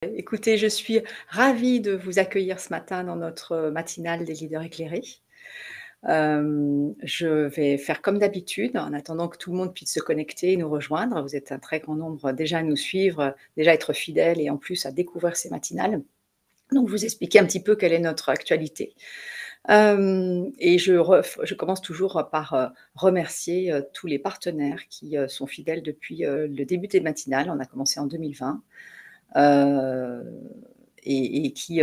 Écoutez, je suis ravie de vous accueillir ce matin dans notre matinale des leaders éclairés. Je vais faire comme d'habitude, en attendant que tout le monde puisse se connecter et nous rejoindre. Vous êtes un très grand nombre déjà à nous suivre, déjà à être fidèles et en plus à découvrir ces matinales. Donc vous expliquer un petit peu quelle est notre actualité. Et je commence toujours par, remercier, tous les partenaires qui, sont fidèles depuis, le début des matinales. On a commencé en 2020. Heu et qui,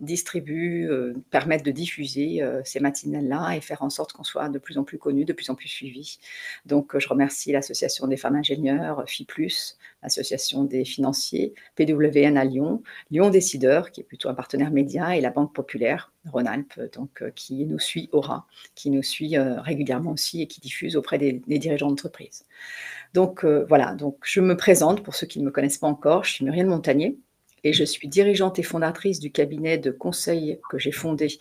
distribuent, permettent de diffuser, ces matinales-là et faire en sorte qu'on soit de plus en plus connus, de plus en plus suivis. Donc, je remercie l'association des femmes ingénieures, FIPLUS, l'association des financiers, PWN à Lyon, Lyon Décideurs, qui est plutôt un partenaire média, et la Banque populaire Rhône-Alpes, donc, qui nous suit, Aura, qui nous suit, régulièrement aussi et qui diffuse auprès des dirigeants d'entreprise. Donc, voilà, donc je me présente pour ceux qui ne me connaissent pas encore, je suis Muriel Montagné et je suis dirigeante et fondatrice du cabinet de conseil que j'ai fondé,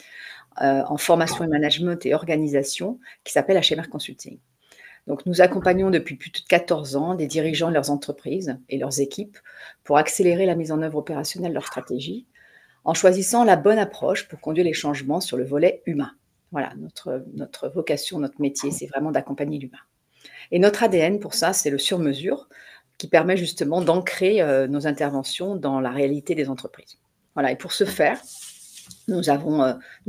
en formation et management et organisation, qui s'appelle HMR Consulting. Donc nous accompagnons depuis plus de 14 ans des dirigeants de leurs entreprises et leurs équipes pour accélérer la mise en œuvre opérationnelle de leur stratégie, en choisissant la bonne approche pour conduire les changements sur le volet humain. Voilà, notre vocation, notre métier, c'est vraiment d'accompagner l'humain. Et notre ADN pour ça, c'est le sur-mesure qui permet justement d'ancrer, nos interventions dans la réalité des entreprises. Voilà, et pour ce faire, nous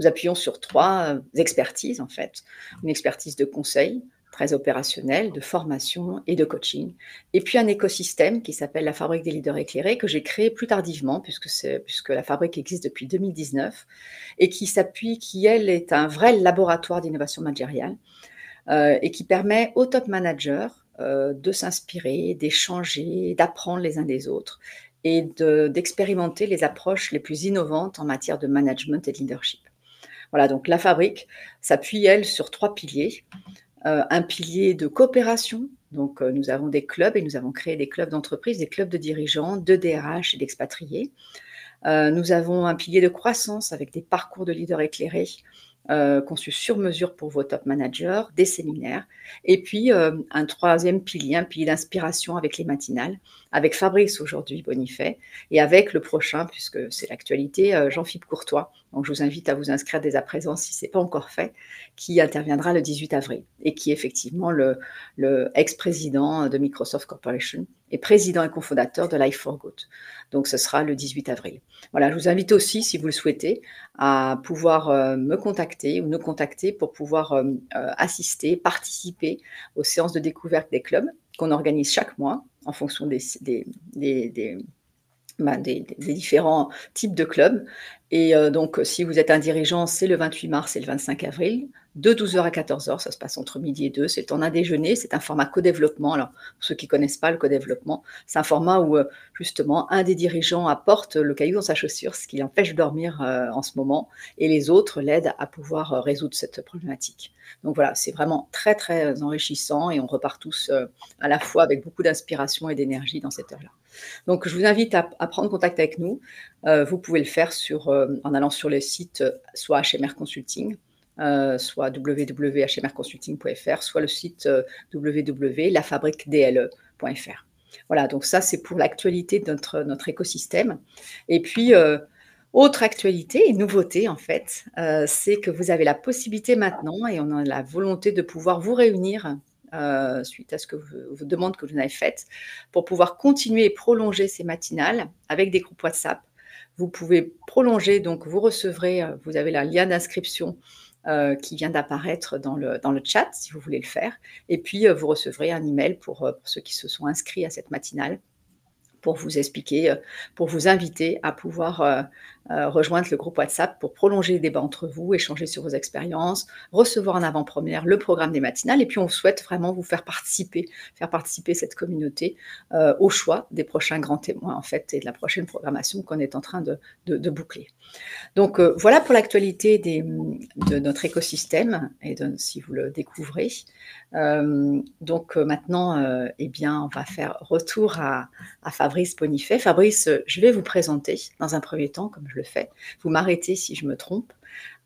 appuyons sur 3 expertises en fait. Une expertise de conseil, très opérationnelle, de formation et de coaching, et puis un écosystème qui s'appelle la Fabrique des leaders éclairés, que j'ai créé plus tardivement puisque la fabrique existe depuis 2019 et qui elle est un vrai laboratoire d'innovation managériale, et qui permet aux top managers, de s'inspirer, d'échanger, d'apprendre les uns des autres et d'expérimenter les approches les plus innovantes en matière de management et de leadership. Voilà, donc la fabrique s'appuie, elle, sur 3 piliers. Un pilier de coopération, donc nous avons des clubs et nous avons créé des clubs d'entreprise, des clubs de dirigeants, de DRH et d'expatriés. Nous avons un pilier de croissance avec des parcours de leaders éclairés, conçus sur mesure pour vos top managers, des séminaires et puis, un troisième pilier, un pilier d'inspiration avec les matinales, avec Fabrice aujourd'hui Bonifay et avec le prochain, puisque c'est l'actualité, Jean-Philippe Courtois. Donc je vous invite à vous inscrire dès à présent si ce n'est pas encore fait, qui interviendra le 18 avril et qui est effectivement le ex-président de Microsoft Corporation et président et cofondateur de Life for Good. Donc ce sera le 18 avril. Voilà, je vous invite aussi, si vous le souhaitez, à pouvoir, me contacter ou nous contacter pour pouvoir, assister, participer aux séances de découverte des clubs qu'on organise chaque mois en fonction des différents types de clubs. Et donc si vous êtes un dirigeant, c'est le 28 mars et le 25 avril, de 12 heures à 14 heures. Ça se passe entre midi et 2. C'est le temps d'un déjeuner, c'est un format co-développement. Alors pour ceux qui ne connaissent pas le co-développement, c'est un format où, justement un des dirigeants apporte le caillou dans sa chaussure, ce qui l'empêche de dormir, en ce moment, et les autres l'aident à pouvoir, résoudre cette problématique. Donc voilà, c'est vraiment très, très enrichissant et on repart tous, à la fois avec beaucoup d'inspiration et d'énergie dans cette heure-là. Donc je vous invite à prendre contact avec nous. Vous pouvez le faire en allant sur le site, soit HMR Consulting, soit www.hmrconsulting.fr, soit le site, www.lafabriquedle.fr. Voilà, donc ça, c'est pour l'actualité de notre écosystème. Et puis, autre actualité et nouveauté en fait, c'est que vous avez la possibilité maintenant et on a la volonté de pouvoir vous réunir, suite à ce que vos demandes que vous nous avez faites, pour pouvoir continuer et prolonger ces matinales avec des groupes WhatsApp. Vous pouvez prolonger, donc vous recevrez, vous avez le lien d'inscription, qui vient d'apparaître dans le chat, si vous voulez le faire, et puis, vous recevrez un email pour ceux qui se sont inscrits à cette matinale, pour vous expliquer, pour vous inviter à pouvoir, rejoindre le groupe WhatsApp pour prolonger les débats entre vous, échanger sur vos expériences, recevoir en avant-première le programme des matinales et puis on souhaite vraiment vous faire participer cette communauté, au choix des prochains grands témoins en fait et de la prochaine programmation qu'on est en train de boucler. Donc, voilà pour l'actualité de notre écosystème et si vous le découvrez. Donc, maintenant, eh bien, on va faire retour à Fabrice Bonifay. Fabrice, je vais vous présenter dans un premier temps, comme je le fais. Vous m'arrêtez si je me trompe,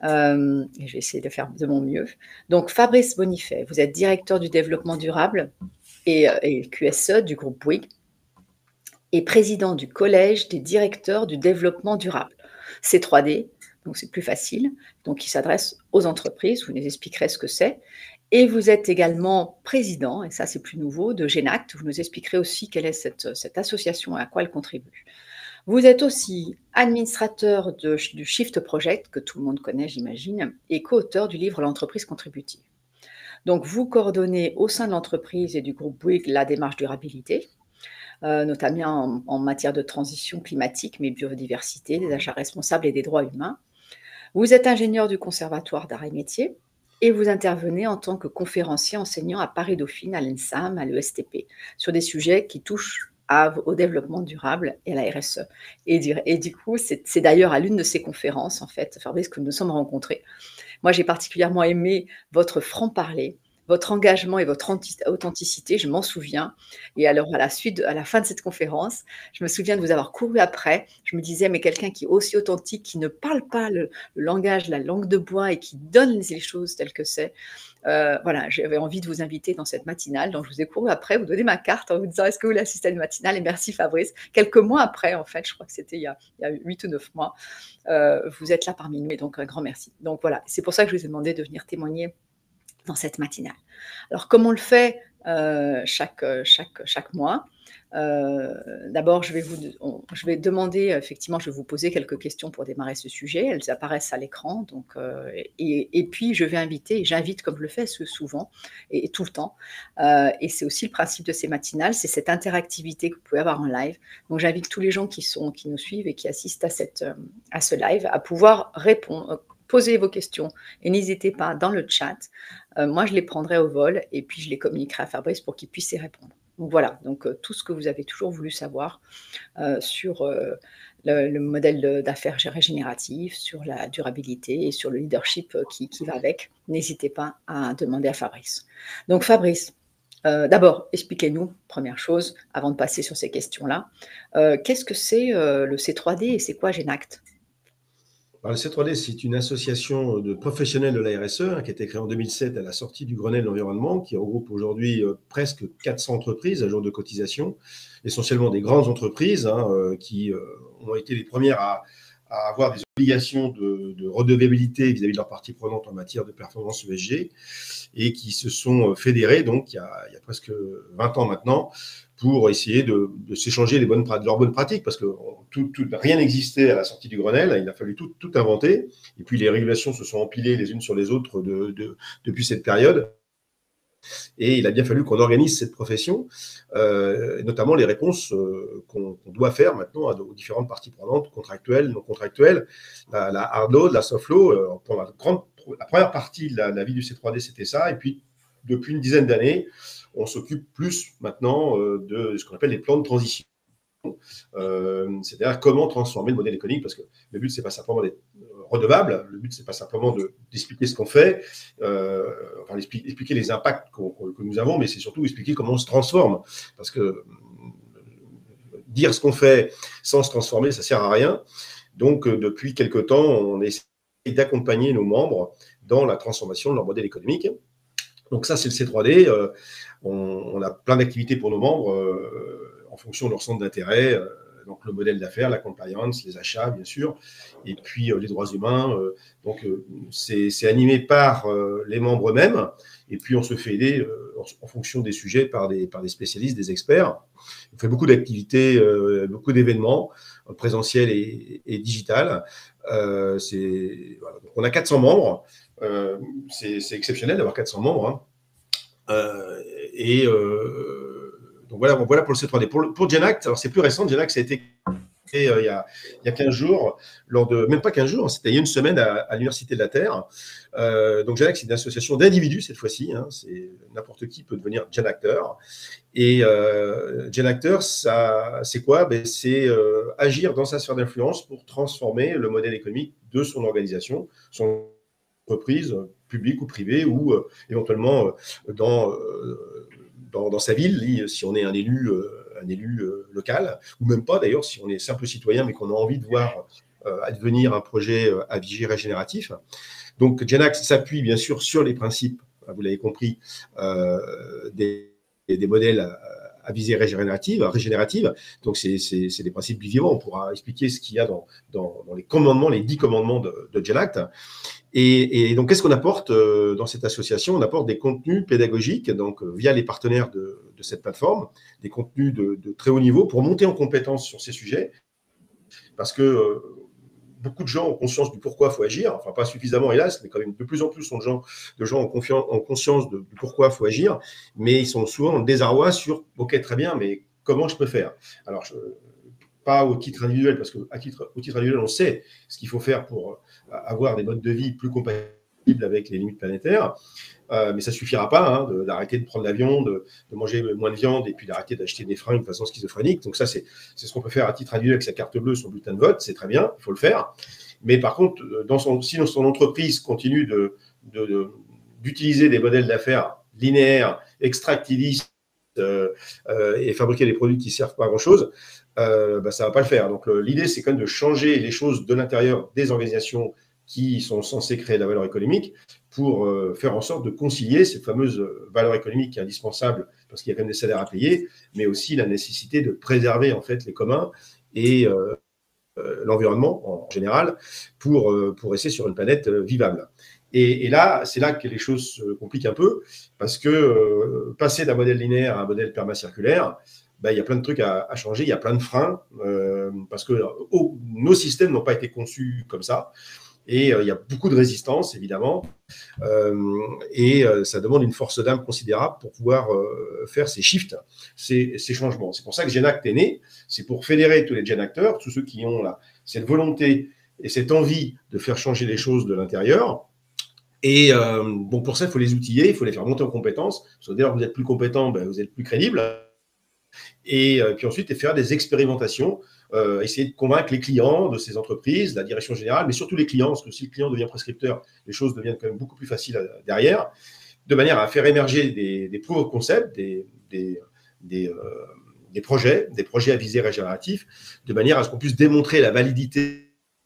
et je vais essayer de faire de mon mieux. Donc Fabrice Bonifay, vous êtes directeur du développement durable et QSE du groupe Bouygues et président du collège des directeurs du développement durable. C3D, donc c'est plus facile, donc qui s'adresse aux entreprises, vous nous expliquerez ce que c'est. Et vous êtes également président, et ça c'est plus nouveau, de Genact, vous nous expliquerez aussi quelle est cette association et à quoi elle contribue. Vous êtes aussi administrateur du Shift Project, que tout le monde connaît j'imagine, et co-auteur du livre L'entreprise contributive. Donc vous coordonnez au sein de l'entreprise et du groupe Bouygues la démarche durabilité, notamment en matière de transition climatique, mais biodiversité, des achats responsables et des droits humains. Vous êtes ingénieur du Conservatoire d'Arts et Métiers et vous intervenez en tant que conférencier enseignant à Paris-Dauphine, à l'ENSAM, à l'ESTP, sur des sujets qui touchent au développement durable et à la RSE. Et du coup, c'est d'ailleurs à l'une de ces conférences, en fait, Fabrice, que nous nous sommes rencontrés. Moi, j'ai particulièrement aimé votre franc-parler, votre engagement et votre authenticité, je m'en souviens. Et alors, à la fin de cette conférence, je me souviens de vous avoir couru après. Je me disais, mais quelqu'un qui est aussi authentique, qui ne parle pas le langage, la langue de bois et qui donne les choses telles que c'est. Voilà, j'avais envie de vous inviter dans cette matinale. Donc, je vous ai couru après, vous donnez ma carte en vous disant, est-ce que vous voulez assister à une matinale? Et merci Fabrice. Quelques mois après, en fait, je crois que c'était il y a 8 ou 9 mois, vous êtes là parmi nous et donc un grand merci. Donc voilà, c'est pour ça que je vous ai demandé de venir témoigner dans cette matinale. Alors, comme on le fait chaque mois, d'abord, je vais demander, effectivement, je vais vous poser quelques questions pour démarrer ce sujet. Elles apparaissent à l'écran. Donc, et puis, je vais inviter, et j'invite, comme je le fais souvent et tout le temps, et c'est aussi le principe de ces matinales, c'est cette interactivité que vous pouvez avoir en live. Donc, j'invite tous les gens qui nous suivent et qui assistent à ce live à pouvoir répondre, poser vos questions et n'hésitez pas dans le chat. Moi, je les prendrai au vol et puis je les communiquerai à Fabrice pour qu'il puisse y répondre. Donc voilà, donc tout ce que vous avez toujours voulu savoir sur le modèle d'affaires régénératif, sur la durabilité et sur le leadership qui va avec, n'hésitez pas à demander à Fabrice. Donc Fabrice, d'abord, expliquez-nous, première chose, avant de passer sur ces questions-là, qu'est-ce que c'est le C3D et c'est quoi Genact? Alors, le C3D, c'est une association de professionnels de la RSE qui a été créée en 2007 à la sortie du Grenelle de l'environnement, qui regroupe aujourd'hui presque 400 entreprises à jour de cotisation, essentiellement des grandes entreprises qui ont été les premières à avoir des obligations de redevabilité vis-à-vis de leurs parties prenantes en matière de performance ESG et qui se sont fédérées donc il y a presque 20 ans maintenant pour essayer de s'échanger leurs bonnes pratiques, parce que rien n'existait à la sortie du Grenelle, il a fallu tout inventer, et puis les régulations se sont empilées les unes sur les autres depuis cette période, et il a bien fallu qu'on organise cette profession, notamment les réponses qu'on doit faire maintenant aux différentes parties prenantes, contractuelles, non contractuelles, la hard law, la soft law. Pour la première partie de la vie du C3D, c'était ça, et puis depuis une dizaine d'années, on s'occupe plus maintenant de ce qu'on appelle les plans de transition. C'est-à-dire comment transformer le modèle économique, parce que le but, c'est pas simplement d'être redevable, le but, c'est pas simplement d'expliquer ce qu'on fait, expliquer les impacts que nous avons, mais c'est surtout expliquer comment on se transforme, parce que dire ce qu'on fait sans se transformer, ça sert à rien. Donc, depuis quelque temps, on essaie d'accompagner nos membres dans la transformation de leur modèle économique. Donc ça, c'est le C3D. On a plein d'activités pour nos membres en fonction de leur centre d'intérêt. Donc le modèle d'affaires, la compliance, les achats, bien sûr, et puis les droits humains. Donc c'est animé par les membres eux-mêmes, et puis on se fait aider en fonction des sujets par des spécialistes, des experts. On fait beaucoup d'activités, beaucoup d'événements présentiels et digital. Voilà. Donc on a 400 membres. C'est exceptionnel d'avoir 400 membres. Donc voilà pour le C3D. Pour Genact, alors c'est plus récent. Genact, ça a été créé il y a 15 jours, même pas 15 jours, c'était il y a une semaine à l'Université de la Terre. Donc Genact, c'est une association d'individus cette fois-ci. C'est n'importe qui peut devenir Genacteur. Et Genacteur, c'est quoi? C'est agir dans sa sphère d'influence pour transformer le modèle économique de son organisation, son entreprise, publique ou privée, ou éventuellement dans sa ville, si on est un élu local, ou même pas d'ailleurs, si on est simple citoyen, mais qu'on a envie de voir advenir un projet à vigie régénératif. Donc, Genact s'appuie bien sûr sur les principes, vous l'avez compris, des modèles à visée régénérative. Donc, c'est des principes du vivant. On pourra expliquer ce qu'il y a dans les commandements, les 10 commandements de Genact. Et donc, qu'est-ce qu'on apporte dans cette association? On apporte des contenus pédagogiques, donc via les partenaires de cette plateforme, des contenus de très haut niveau pour monter en compétence sur ces sujets. Parce que beaucoup de gens ont conscience du pourquoi il faut agir, enfin pas suffisamment hélas, mais quand même de plus en plus de gens ont conscience du pourquoi il faut agir, mais ils sont souvent en désarroi sur « ok, très bien, mais comment je peux faire ?» Alors, pas au titre individuel, parce qu'au titre individuel, on sait ce qu'il faut faire pour avoir des modes de vie plus compatibles avec les limites planétaires, mais ça ne suffira pas d'arrêter de prendre l'avion, de manger moins de viande et puis d'arrêter d'acheter des fringues de façon schizophrénique. Donc ça, c'est ce qu'on peut faire à titre individuel avec sa carte bleue, son bulletin de vote, c'est très bien, il faut le faire. Mais par contre, si son entreprise continue d'utiliser des modèles d'affaires linéaires, extractivistes, et fabriquer des produits qui ne servent pas à grand-chose, ça ne va pas le faire. Donc l'idée, c'est quand même de changer les choses de l'intérieur des organisations qui sont censées créer de la valeur économique pour faire en sorte de concilier cette fameuse valeur économique qui est indispensable parce qu'il y a quand même des salaires à payer, mais aussi la nécessité de préserver en fait les communs et l'environnement en général pour rester sur une planète vivable. Et là, c'est là que les choses se compliquent un peu parce que passer d'un modèle linéaire à un modèle permacirculaire, il y a plein de trucs à changer, il y a plein de freins parce que nos systèmes n'ont pas été conçus comme ça. Et il y a beaucoup de résistance, évidemment, et ça demande une force d'âme considérable pour pouvoir faire ces shifts, ces changements. C'est pour ça que Genact est né, c'est pour fédérer tous les Genacteurs, tous ceux qui ont cette volonté et cette envie de faire changer les choses de l'intérieur. Et bon, pour ça, il faut les outiller, il faut les faire monter en compétences. Parce que dès lors que vous êtes plus compétent, vous êtes plus crédible. Et puis ensuite, faire des expérimentations, essayer de convaincre les clients de ces entreprises, la direction générale, mais surtout les clients, parce que si le client devient prescripteur, les choses deviennent quand même beaucoup plus faciles derrière, de manière à faire émerger des proof of concept, des projets à visée régénérative, de manière à ce qu'on puisse démontrer la validité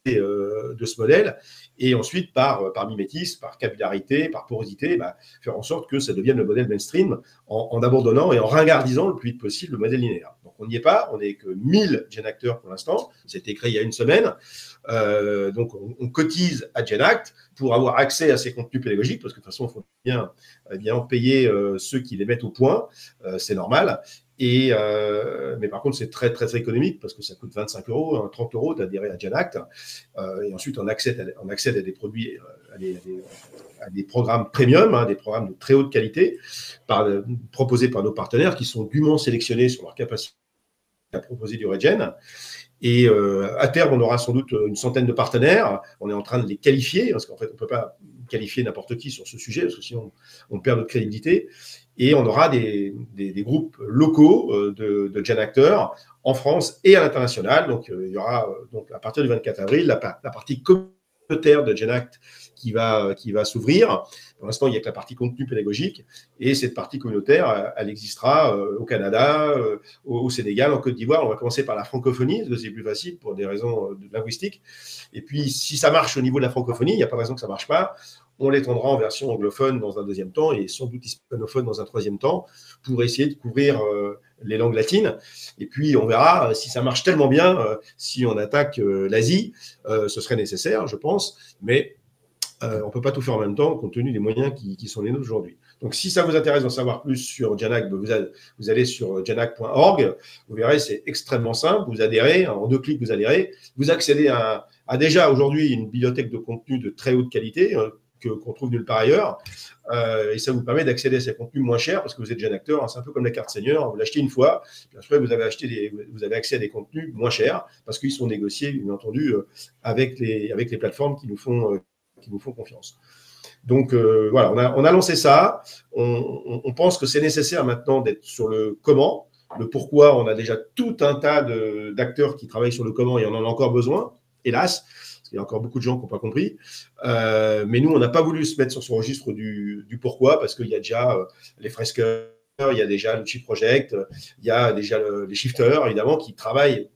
de ce modèle, et ensuite, par mimétisme, par capillarité, par porosité, faire en sorte que ça devienne le modèle mainstream en abandonnant et en ringardisant le plus vite possible le modèle linéaire. Donc, on n'y est pas, on n'est que 1000 Genacteurs pour l'instant, c'était créé il y a une semaine, donc on cotise à Genact pour avoir accès à ces contenus pédagogiques, parce que de toute façon, il faut bien payer ceux qui les mettent au point, c'est normal. Mais par contre, c'est très, très, très économique parce que ça coûte 25 €, 30 € d'adhérer à Genact. Et ensuite, on accède à des produits, à des programmes premium, des programmes de très haute qualité proposés par nos partenaires qui sont dûment sélectionnés sur leur capacité à proposer du regen. Et à terme, on aura sans doute une centaine de partenaires. On est en train de les qualifier parce qu'en fait, on ne peut pas qualifier n'importe qui sur ce sujet parce que sinon, on perd notre crédibilité. Et on aura des groupes locaux de Genacteurs en France et à l'international. Donc, il y aura donc, à partir du 24 avril la partie communautaire de Genact qui va s'ouvrir. Pour l'instant, il n'y a que la partie contenu pédagogique. Et cette partie communautaire, elle existera au Canada, au Sénégal, en Côte d'Ivoire. On va commencer par la francophonie, parce que c'est plus facile pour des raisons linguistiques. Et puis, si ça marche au niveau de la francophonie, il n'y a pas de raison que ça ne marche pas. On l'étendra en version anglophone dans un deuxième temps et sans doute hispanophone dans un troisième temps pour essayer de couvrir les langues latines. Et puis, on verra si ça marche tellement bien, si on attaque l'Asie, ce serait nécessaire, je pense, mais on ne peut pas tout faire en même temps compte tenu des moyens qui sont les nôtres aujourd'hui. Donc, si ça vous intéresse d'en savoir plus sur Genact, vous allez sur genact.org. Vous verrez, c'est extrêmement simple. Vous adhérez, en 2 clics, vous adhérez. Vous accédez à déjà aujourd'hui une bibliothèque de contenu de très haute qualité qu'on trouve nulle part ailleurs. Et ça vous permet d'accéder à ces contenus moins chers parce que vous êtes Genacteur. C'est un peu comme la carte senior. Vous l'achetez une fois, puis après, vous avez accès à des contenus moins chers parce qu'ils sont négociés, bien entendu, avec les plateformes qui nous font confiance. Donc, voilà, on a lancé ça. On pense que c'est nécessaire maintenant d'être sur le comment, le pourquoi. On a déjà tout un tas d'acteurs qui travaillent sur le comment et on en a encore besoin, hélas. Il y a encore beaucoup de gens qui n'ont pas compris. Mais nous, on n'a pas voulu se mettre sur ce registre du pourquoi parce qu'il y a déjà les fresqueurs, il y a déjà le Chip Project, il y a déjà les shifters, évidemment, qui travaillent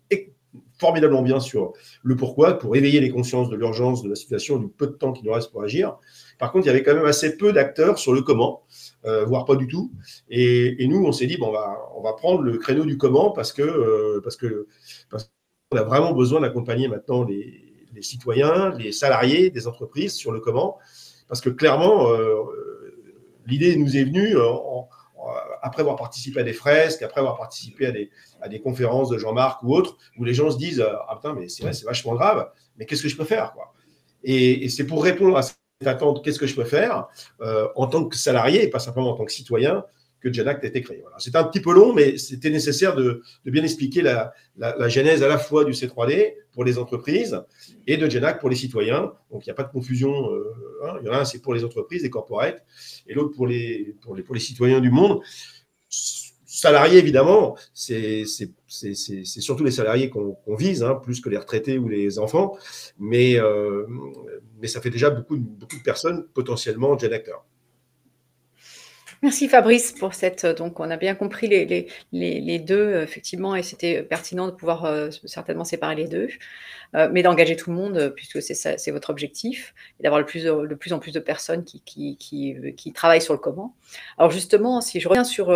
formidablement bien sur le pourquoi pour éveiller les consciences de l'urgence de la situation, du peu de temps qu'il nous reste pour agir. Par contre, il y avait quand même assez peu d'acteurs sur le comment. voire pas du tout. Et nous, on s'est dit, bon, on va prendre le créneau du comment parce qu'on a vraiment besoin d'accompagner maintenant les citoyens, les salariés des entreprises sur le comment. Parce que clairement, l'idée nous est venue après avoir participé à des fresques, après avoir participé à des conférences de Jean-Marc ou autres, où les gens se disent ah putain, mais c'est vrai, c'est vachement grave, mais qu'est-ce que je peux faire, quoi. Et c'est pour répondre à cette attente, qu'est-ce que je peux faire en tant que salarié et pas simplement en tant que citoyen, que Genact a été créé. Voilà. C'était un petit peu long, mais c'était nécessaire de bien expliquer la genèse à la fois du C3D pour les entreprises et de Genact pour les citoyens. Donc, il n'y a pas de confusion. Il y en a un, c'est pour les entreprises, les corporates, et l'autre pour les citoyens du monde. Salariés, évidemment, c'est surtout les salariés qu'on vise, hein, plus que les retraités ou les enfants. Mais ça fait déjà beaucoup de personnes potentiellement Genacteurs. Merci Fabrice pour cette. Donc, on a bien compris les deux, effectivement, et c'était pertinent de pouvoir certainement séparer les deux, mais d'engager tout le monde, puisque c'est votre objectif, et d'avoir de plus en plus de personnes qui travaillent sur le comment. Alors, justement, si je reviens sur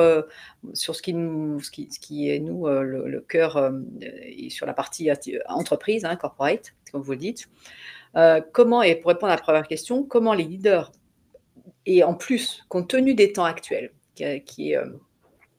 ce qui est, nous, le cœur, et sur la partie entreprise, hein, corporate, comme vous le dites, comment, et pour répondre à la première question, comment les leaders. Et en plus, compte tenu des temps actuels, qui est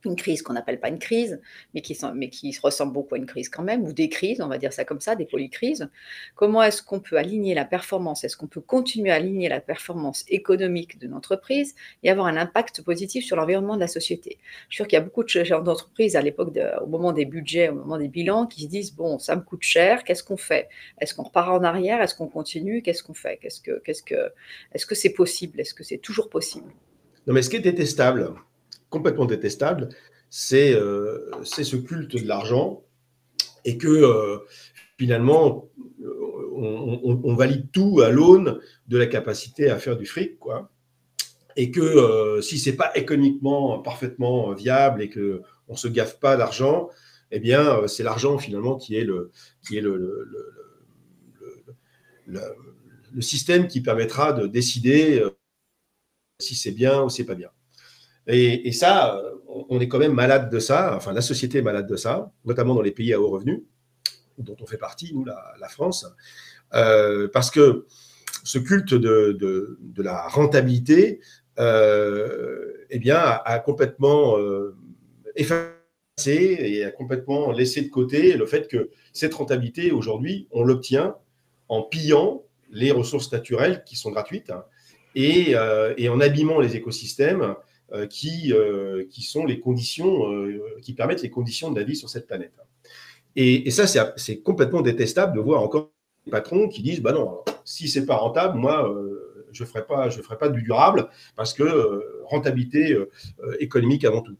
une crise qu'on n'appelle pas une crise, mais qui se ressemble beaucoup à une crise quand même, ou des crises, on va dire ça comme ça, des polycrises, comment est-ce qu'on peut aligner la performance, est-ce qu'on peut continuer à aligner la performance économique d'une entreprise et avoir un impact positif sur l'environnement de la société? Je suis sûre qu'il y a beaucoup de chefs d'entreprise à l'époque, au moment des budgets, au moment des bilans, qui se disent, bon, ça me coûte cher, qu'est-ce qu'on fait? Est-ce qu'on repart en arrière? Est-ce qu'on continue? Qu'est-ce qu'on fait? Est-ce que c'est possible? Est-ce que c'est toujours possible? Non, mais ce qui est détestable, complètement détestable, c'est ce culte de l'argent et que finalement, on valide tout à l'aune de la capacité à faire du fric, quoi. Et que si ce n'est pas économiquement parfaitement viable et qu'on ne se gaffe pas d'argent, eh bien, c'est l'argent finalement qui est le système qui permettra de décider si c'est bien ou c'est pas bien. Et ça, on est quand même malade de ça, enfin la société est malade de ça, notamment dans les pays à haut revenu, dont on fait partie, nous, la France, parce que ce culte de la rentabilité eh bien, a complètement effacé et a complètement laissé de côté le fait que cette rentabilité, aujourd'hui, on l'obtient en pillant les ressources naturelles qui sont gratuites, hein, et en abîmant les écosystèmes qui sont les conditions, qui permettent les conditions de la vie sur cette planète. Et ça, c'est complètement détestable de voir encore des patrons qui disent, bah non, si c'est pas rentable, moi, je ferai pas du durable parce que rentabilité économique avant tout.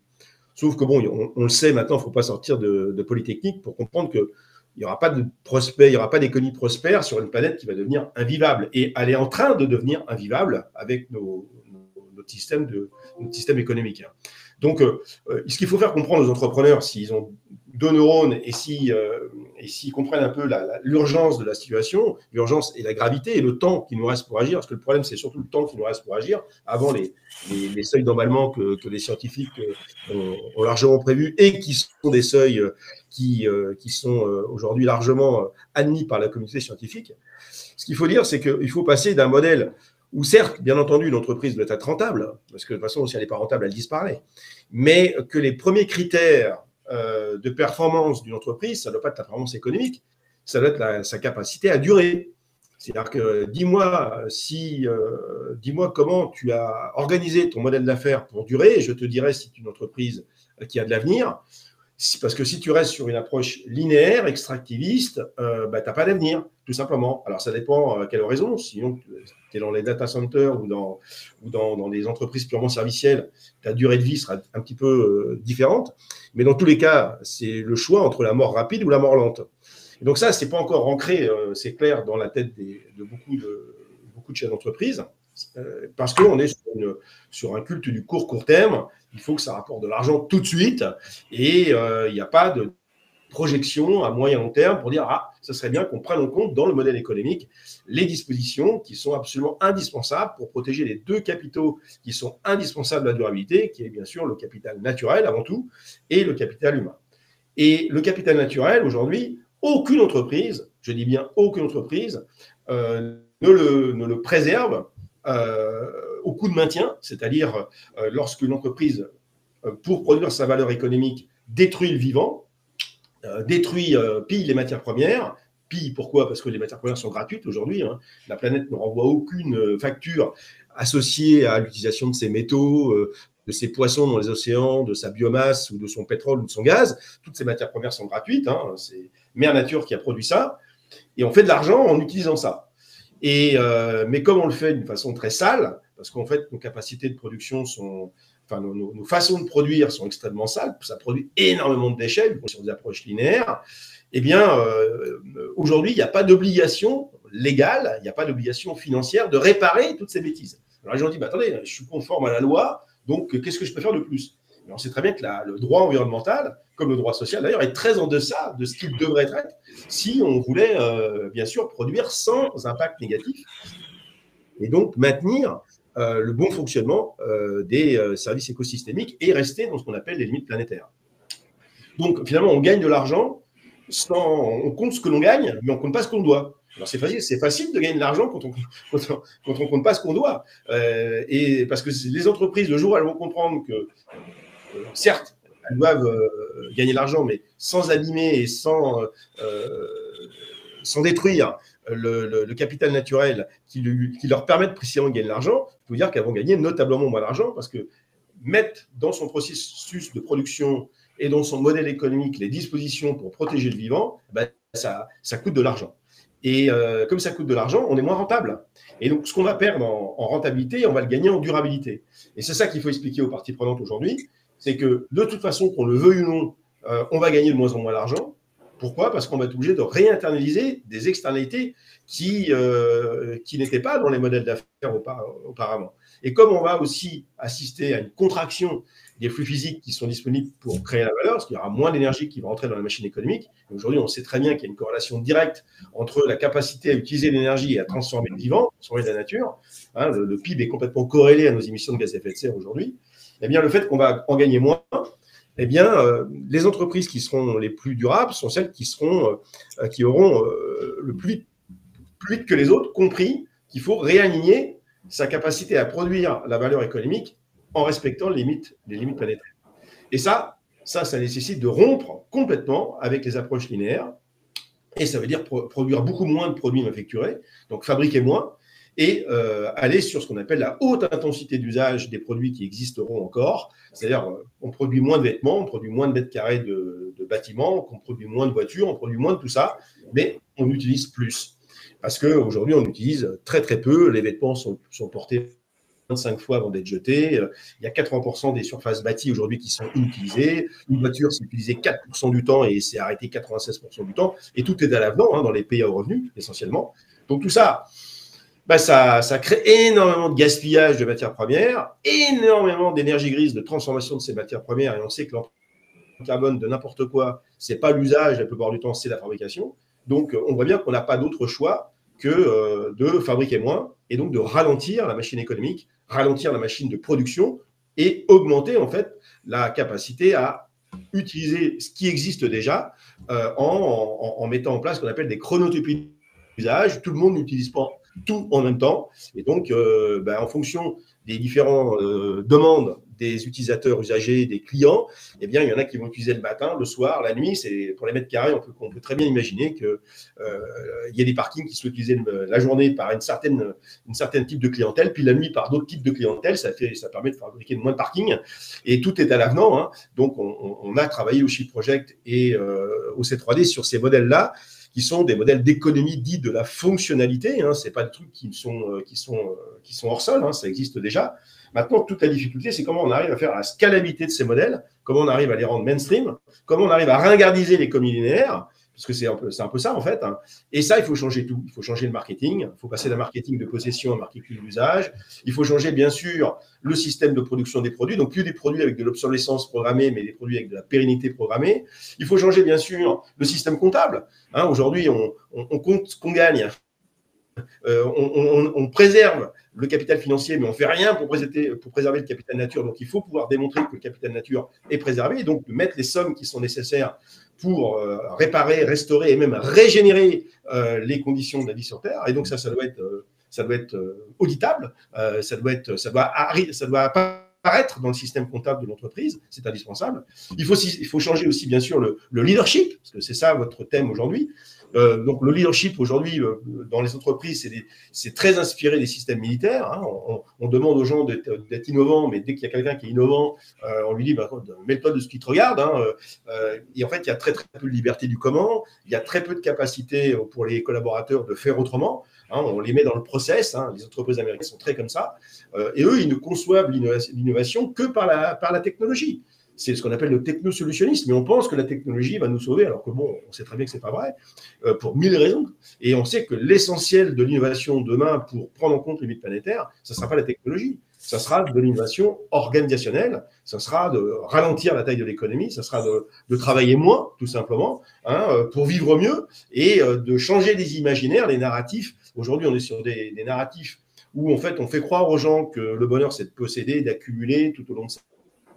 Sauf que bon, on le sait maintenant, il ne faut pas sortir de Polytechnique pour comprendre que il n'y aura pas d'économie prospère sur une planète qui va devenir invivable. Et elle est en train de devenir invivable avec notre système économique. Donc, ce qu'il faut faire comprendre aux entrepreneurs, s'ils ont 2 neurones et s'ils comprennent un peu l'urgence de la situation, l'urgence et la gravité et le temps qu'il nous reste pour agir, parce que le problème, c'est surtout le temps qu'il nous reste pour agir, avant les seuils d'emballement que les scientifiques ont largement prévus et qui sont des seuils qui sont aujourd'hui largement admis par la communauté scientifique. Ce qu'il faut dire, c'est qu'il faut passer d'un modèle où certes, bien entendu, une entreprise doit être rentable, parce que de toute façon, si elle n'est pas rentable, elle disparaît, mais que les premiers critères de performance d'une entreprise, ça ne doit pas être la performance économique, ça doit être sa capacité à durer. C'est-à-dire que dis-moi comment tu as organisé ton modèle d'affaires pour durer, et je te dirai si c'est une entreprise qui a de l'avenir. Parce que si tu restes sur une approche linéaire, extractiviste, tu n'as pas d'avenir, tout simplement. Alors, ça dépend à quelle raison. Sinon, tu es dans les data centers ou dans des entreprises purement servicielles, ta durée de vie sera un petit peu différente. Mais dans tous les cas, c'est le choix entre la mort rapide ou la mort lente. Et donc ça, ce n'est pas encore ancré, c'est clair, dans la tête de beaucoup de chefs d'entreprise, parce qu'on est sur un culte du court terme. Il faut que ça rapporte de l'argent tout de suite et il n'y a pas projection à moyen long terme pour dire ah, ce serait bien qu'on prenne en compte dans le modèle économique les dispositions qui sont absolument indispensables pour protéger les deux capitaux qui sont indispensables à la durabilité, qui est bien sûr le capital naturel avant tout et le capital humain. Et le capital naturel, aujourd'hui, aucune entreprise, je dis bien aucune entreprise, ne le préserve au coût de maintien, c'est-à-dire lorsqu'une entreprise, pour produire sa valeur économique, détruit le vivant, pille les matières premières. Pille, pourquoi? Parce que les matières premières sont gratuites aujourd'hui. Hein. La planète ne renvoie aucune facture associée à l'utilisation de ces métaux, de ces poissons dans les océans, de sa biomasse ou de son pétrole ou de son gaz. Toutes ces matières premières sont gratuites. Hein. C'est Mère Nature qui a produit ça. Et on fait de l'argent en utilisant ça. Mais comme on le fait d'une façon très sale, parce qu'en fait, nos capacités de production sont... Enfin, nos façons de produire sont extrêmement sales, ça produit énormément de déchets sur des approches linéaires. Eh bien, aujourd'hui, il n'y a pas d'obligation légale, il n'y a pas d'obligation financière de réparer toutes ces bêtises. Alors les gens disent, bah, attendez, je suis conforme à la loi, donc qu'est-ce que je peux faire de plus? Mais on sait très bien que le droit environnemental, comme le droit social d'ailleurs, est très en deçà de ce qu'il devrait être si on voulait, bien sûr, produire sans impact négatif et donc maintenir le bon fonctionnement des services écosystémiques et rester dans ce qu'on appelle les limites planétaires. Donc, finalement, on gagne de l'argent, on compte ce que l'on gagne, mais on ne compte pas ce qu'on doit. Alors, c'est facile de gagner de l'argent quand on ne compte pas ce qu'on doit. Et parce que les entreprises, le jour où elles vont comprendre que, certes, elles doivent gagner de l'argent, mais sans abîmer et sans détruire le capital naturel qui leur permet de précisément gagner de l'argent, je peux vous dire qu'elles vont gagner notablement moins d'argent parce que mettre dans son processus de production et dans son modèle économique les dispositions pour protéger le vivant, ben, ça coûte de l'argent. Et comme ça coûte de l'argent, on est moins rentable. Et donc, ce qu'on va perdre en rentabilité, on va le gagner en durabilité. Et c'est ça qu'il faut expliquer aux parties prenantes aujourd'hui, c'est que de toute façon, qu'on le veuille ou non, on va gagner de moins en moins d'argent. Pourquoi? Parce qu'on va être obligé de réinternaliser des externalités qui n'étaient pas dans les modèles d'affaires auparavant. Et comme on va aussi assister à une contraction des flux physiques qui sont disponibles pour créer la valeur, parce qu'il y aura moins d'énergie qui va entrer dans la machine économique. Aujourd'hui, on sait très bien qu'il y a une corrélation directe entre la capacité à utiliser l'énergie et à transformer le vivant, transformer la nature. Hein, le PIB est complètement corrélé à nos émissions de gaz à effet de serre aujourd'hui. Eh bien, le fait qu'on va en gagner moins, eh bien, les entreprises qui seront les plus durables sont celles qui auront le plus vite que les autres compris qu'il faut réaligner sa capacité à produire la valeur économique en respectant les limites planétaires. Et ça nécessite de rompre complètement avec les approches linéaires. Et ça veut dire produire beaucoup moins de produits manufacturés, donc fabriquer moins, et aller sur ce qu'on appelle la haute intensité d'usage des produits qui existeront encore. C'est-à-dire, on produit moins de vêtements, on produit moins de mètres carrés de bâtiments, on produit moins de voitures, on produit moins de tout ça, mais on utilise plus. Parce qu'aujourd'hui, on utilise très très peu. Les vêtements sont portés 25 fois avant d'être jetés. Il y a 80% des surfaces bâties aujourd'hui qui sont inutilisées. Une voiture, c'est utilisé 4% du temps et c'est arrêté 96% du temps. Et tout est à l'avenant, hein, dans les pays à haut revenu, essentiellement. Donc tout ça, ça crée énormément de gaspillage de matières premières, énormément d'énergie grise de transformation de ces matières premières. Et on sait que l'empreinte carbone de n'importe quoi, ce n'est pas l'usage, la plupart du temps, c'est la fabrication. Donc, on voit bien qu'on n'a pas d'autre choix que de fabriquer moins et donc de ralentir la machine économique, ralentir la machine de production et augmenter en fait la capacité à utiliser ce qui existe déjà en mettant en place ce qu'on appelle des chronotypies d'usage. Tout le monde n'utilise pas tout en même temps. Et donc, en fonction des différentes demandes des utilisateurs usagers, des clients, eh bien, il y en a qui vont utiliser le matin, le soir, la nuit. C'est pour les mètres carrés, on peut très bien imaginer qu'il y a des parkings qui sont utilisés la journée par une certaine type de clientèle, puis la nuit par d'autres types de clientèle. Ça permet de fabriquer moins de parkings. Et tout est à l'avenant. Hein. Donc, on a travaillé au Shift Project et au C3D sur ces modèles-là, qui sont des modèles d'économie dits de la fonctionnalité. Hein. Ce n'est pas des trucs qui sont hors sol, hein, ça existe déjà. Maintenant, toute la difficulté, c'est comment on arrive à faire la scalabilité de ces modèles, comment on arrive à les rendre mainstream, comment on arrive à ringardiser l'économie linéaire, parce que c'est un peu ça, en fait. Hein. Et ça, il faut changer tout. Il faut changer le marketing. Il faut passer d'un marketing de possession à un marketing d'usage. Il faut changer, bien sûr, le système de production des produits. Donc, plus des produits avec de l'obsolescence programmée, mais des produits avec de la pérennité programmée. Il faut changer, bien sûr, le système comptable. Hein, aujourd'hui, on compte ce qu'on gagne. On préserve le capital financier, mais on ne fait rien pour préserver le capital nature. Donc, il faut pouvoir démontrer que le capital nature est préservé et donc mettre les sommes qui sont nécessaires pour réparer, restaurer et même régénérer les conditions de la vie sur Terre. Et donc, ça doit être auditable, ça doit apparaître dans le système comptable de l'entreprise, c'est indispensable. Il faut changer aussi, bien sûr, le leadership, parce que c'est ça votre thème aujourd'hui. Donc, le leadership aujourd'hui dans les entreprises, c'est très inspiré des systèmes militaires. Hein. On demande aux gens d'être innovants, mais dès qu'il y a quelqu'un qui est innovant, on lui dit mets-toi de ce qui te regarde. Hein. Et en fait, il y a très, très peu de liberté du comment. Il y a très peu de capacité pour les collaborateurs de faire autrement. Hein. On les met dans le process. Hein. Les entreprises américaines sont très comme ça. Et eux, ils ne conçoivent l'innovation que par la technologie. C'est ce qu'on appelle le technosolutionnisme, mais on pense que la technologie va nous sauver, alors que bon, on sait très bien que ce n'est pas vrai, pour 1000 raisons. Et on sait que l'essentiel de l'innovation demain pour prendre en compte les limites planétaires, ça ne sera pas la technologie, ça sera de l'innovation organisationnelle, ça sera de ralentir la taille de l'économie, ça sera de travailler moins, tout simplement, hein, pour vivre mieux, et de changer les imaginaires, les narratifs. Aujourd'hui, on est sur des narratifs où en fait, on fait croire aux gens que le bonheur, c'est de posséder, d'accumuler tout au long de sa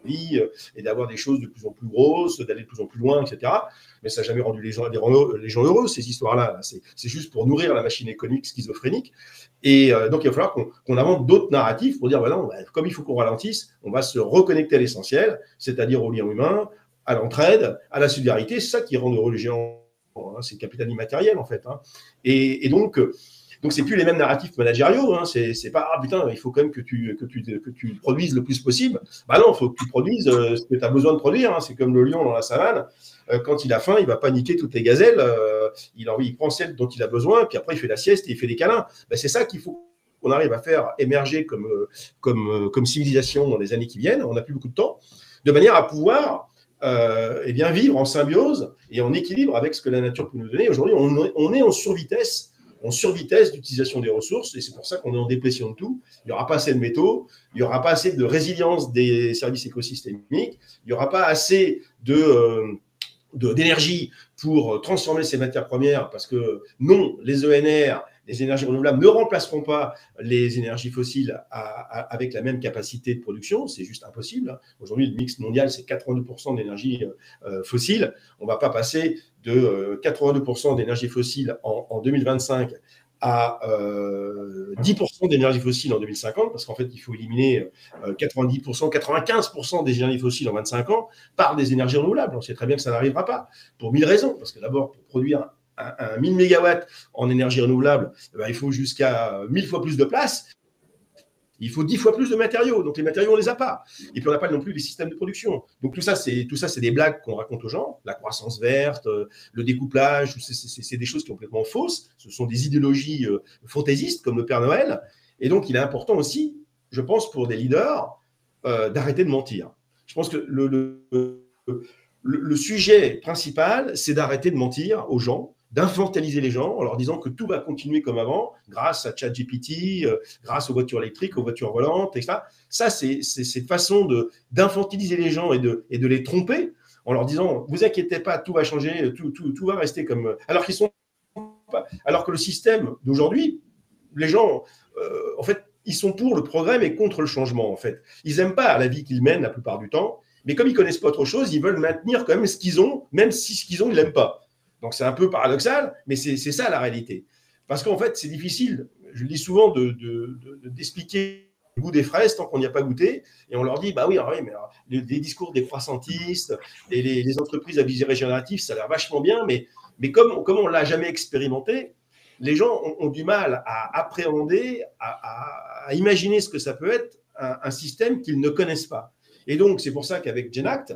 vie et d'avoir des choses de plus en plus grosses, d'aller de plus en plus loin, etc. Mais ça n'a jamais rendu les gens heureux, ces histoires-là. C'est juste pour nourrir la machine économique schizophrénique. Et donc, il va falloir qu'on invente d'autres narratifs pour dire, voilà, comme il faut qu'on ralentisse, on va se reconnecter à l'essentiel, c'est-à-dire au lien humain, à l'entraide, à la solidarité. C'est ça qui rend heureux les gens. Hein, c'est le capital immatériel, en fait. Hein. Et donc, c'est plus les mêmes narratifs managériaux. Hein. C'est pas putain, il faut quand même que tu produises le plus possible. Bah non, il faut que tu produises ce que tu as besoin de produire. Hein. C'est comme le lion dans la savane. Quand il a faim, il va pas niquer toutes les gazelles. Il prend celle dont il a besoin, puis après il fait la sieste et il fait des câlins. Bah, c'est ça qu'il faut qu'on arrive à faire émerger comme civilisation dans les années qui viennent. On n'a plus beaucoup de temps, de manière à pouvoir eh bien, vivre en symbiose et en équilibre avec ce que la nature peut nous donner. Aujourd'hui, on est en survitesse d'utilisation des ressources, et c'est pour ça qu'on est en déplétion de tout. Il n'y aura pas assez de métaux, il n'y aura pas assez de résilience des services écosystémiques, il n'y aura pas assez d'énergie pour transformer ces matières premières, parce que non, les ENR, les énergies renouvelables ne remplaceront pas les énergies fossiles avec la même capacité de production, c'est juste impossible. Aujourd'hui, le mix mondial, c'est 82% d'énergie fossile. On ne va pas passer de 82% d'énergie fossile en 2025 à 10% d'énergie fossile en 2050, parce qu'en fait, il faut éliminer 90%, 95% des énergies fossiles en 25 ans par des énergies renouvelables. On sait très bien que ça n'arrivera pas, pour 1000 raisons. Parce que d'abord, pour produire un 1000 mégawatts en énergie renouvelable, il faut jusqu'à 1000 fois plus de place. Il faut 10 fois plus de matériaux. Donc, les matériaux, on ne les a pas. Et puis, on n'a pas non plus les systèmes de production. Donc, tout ça, c'est des blagues qu'on raconte aux gens. La croissance verte, le découplage, c'est des choses complètement fausses. Ce sont des idéologies fantaisistes, comme le Père Noël. Et donc, il est important aussi, je pense, pour des leaders, d'arrêter de mentir. Je pense que le sujet principal, c'est d'arrêter de mentir aux gens, d'infantiliser les gens en leur disant que tout va continuer comme avant grâce à ChatGPT, grâce aux voitures électriques, aux voitures volantes, etc. Ça, c'est cette façon d'infantiliser les gens et de les tromper en leur disant « vous inquiétez pas, tout va changer, tout va rester comme… » alors que le système d'aujourd'hui, les gens, en fait, ils sont pour le progrès mais contre le changement, en fait. Ils n'aiment pas la vie qu'ils mènent la plupart du temps, mais comme ils ne connaissent pas autre chose, ils veulent maintenir quand même ce qu'ils ont, même si ce qu'ils ont, ils ne l'aiment pas. Donc, c'est un peu paradoxal, mais c'est ça la réalité. Parce qu'en fait, c'est difficile, je le dis souvent, d'expliquer le goût des fraises tant qu'on n'y a pas goûté. Et on leur dit, bah oui, mais alors, les discours des croissantistes et les entreprises à visée régénérative, ça a l'air vachement bien, mais comme on ne l'a jamais expérimenté, les gens ont du mal à appréhender, à imaginer ce que ça peut être un système qu'ils ne connaissent pas. Et donc, c'est pour ça qu'avec Genact,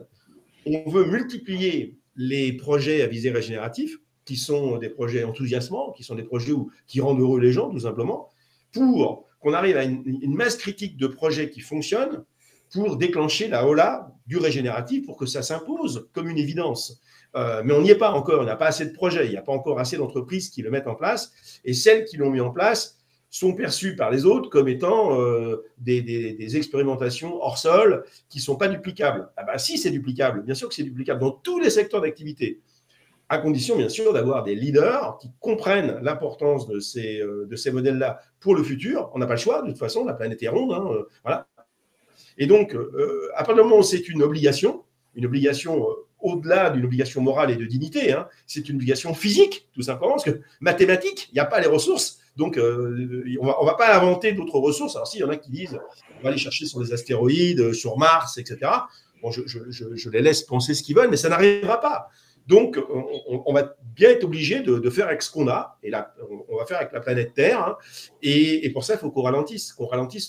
on veut multiplier les projets à visée régénérative, qui sont des projets enthousiasmants, qui sont des projets qui rendent heureux les gens, tout simplement, pour qu'on arrive à une masse critique de projets qui fonctionnent pour déclencher la hola du régénératif, pour que ça s'impose comme une évidence. Mais on n'y est pas encore, on n'a pas assez de projets, il n'y a pas encore assez d'entreprises qui le mettent en place, et celles qui l'ont mis en place sont perçues par les autres comme étant des expérimentations hors sol qui ne sont pas duplicables. Ah ben si, c'est duplicable, bien sûr que c'est duplicable dans tous les secteurs d'activité, à condition bien sûr d'avoir des leaders qui comprennent l'importance de ces modèles-là pour le futur. On n'a pas le choix, de toute façon, la planète est ronde, hein, voilà. Et donc, à partir du moment où c'est une obligation au-delà d'une obligation morale et de dignité, hein, c'est une obligation physique, tout simplement, parce que mathématique, il n'y a pas les ressources, donc on va pas inventer d'autres ressources. Alors, s'il y en a qui disent, on va aller chercher sur les astéroïdes, sur Mars, etc., bon, je les laisse penser ce qu'ils veulent, mais ça n'arrivera pas. Donc, on va bien être obligé de faire avec ce qu'on a, et là, on va faire avec la planète Terre, hein, et pour ça, il faut qu'on ralentisse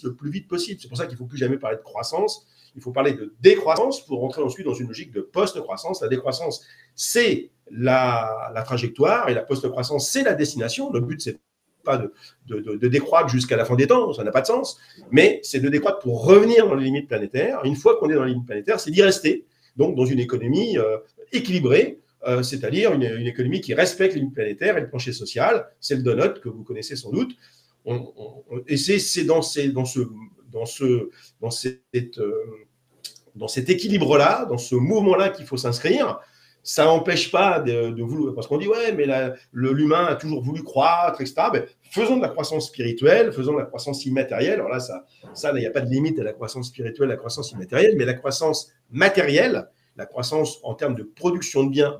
le plus vite possible. C'est pour ça qu'il ne faut plus jamais parler de croissance, il faut parler de décroissance pour rentrer ensuite dans une logique de post-croissance. La décroissance, c'est la trajectoire, et la post-croissance, c'est la destination. Le but, c'est pas de décroître jusqu'à la fin des temps, ça n'a pas de sens, mais c'est de décroître pour revenir dans les limites planétaires. Une fois qu'on est dans les limites planétaires, c'est d'y rester, donc dans une économie équilibrée, c'est-à-dire une économie qui respecte les limites planétaires et le plancher social. C'est le donut que vous connaissez sans doute. Et c'est dans cet équilibre-là, dans ce mouvement-là qu'il faut s'inscrire. Ça n'empêche pas de vouloir, parce qu'on dit ouais, mais l'humain a toujours voulu croître, etc. Ben, faisons de la croissance spirituelle, faisons de la croissance immatérielle. Alors là, il n'y a pas de limite à la croissance spirituelle, la croissance immatérielle, mais la croissance matérielle, la croissance en termes de production de biens,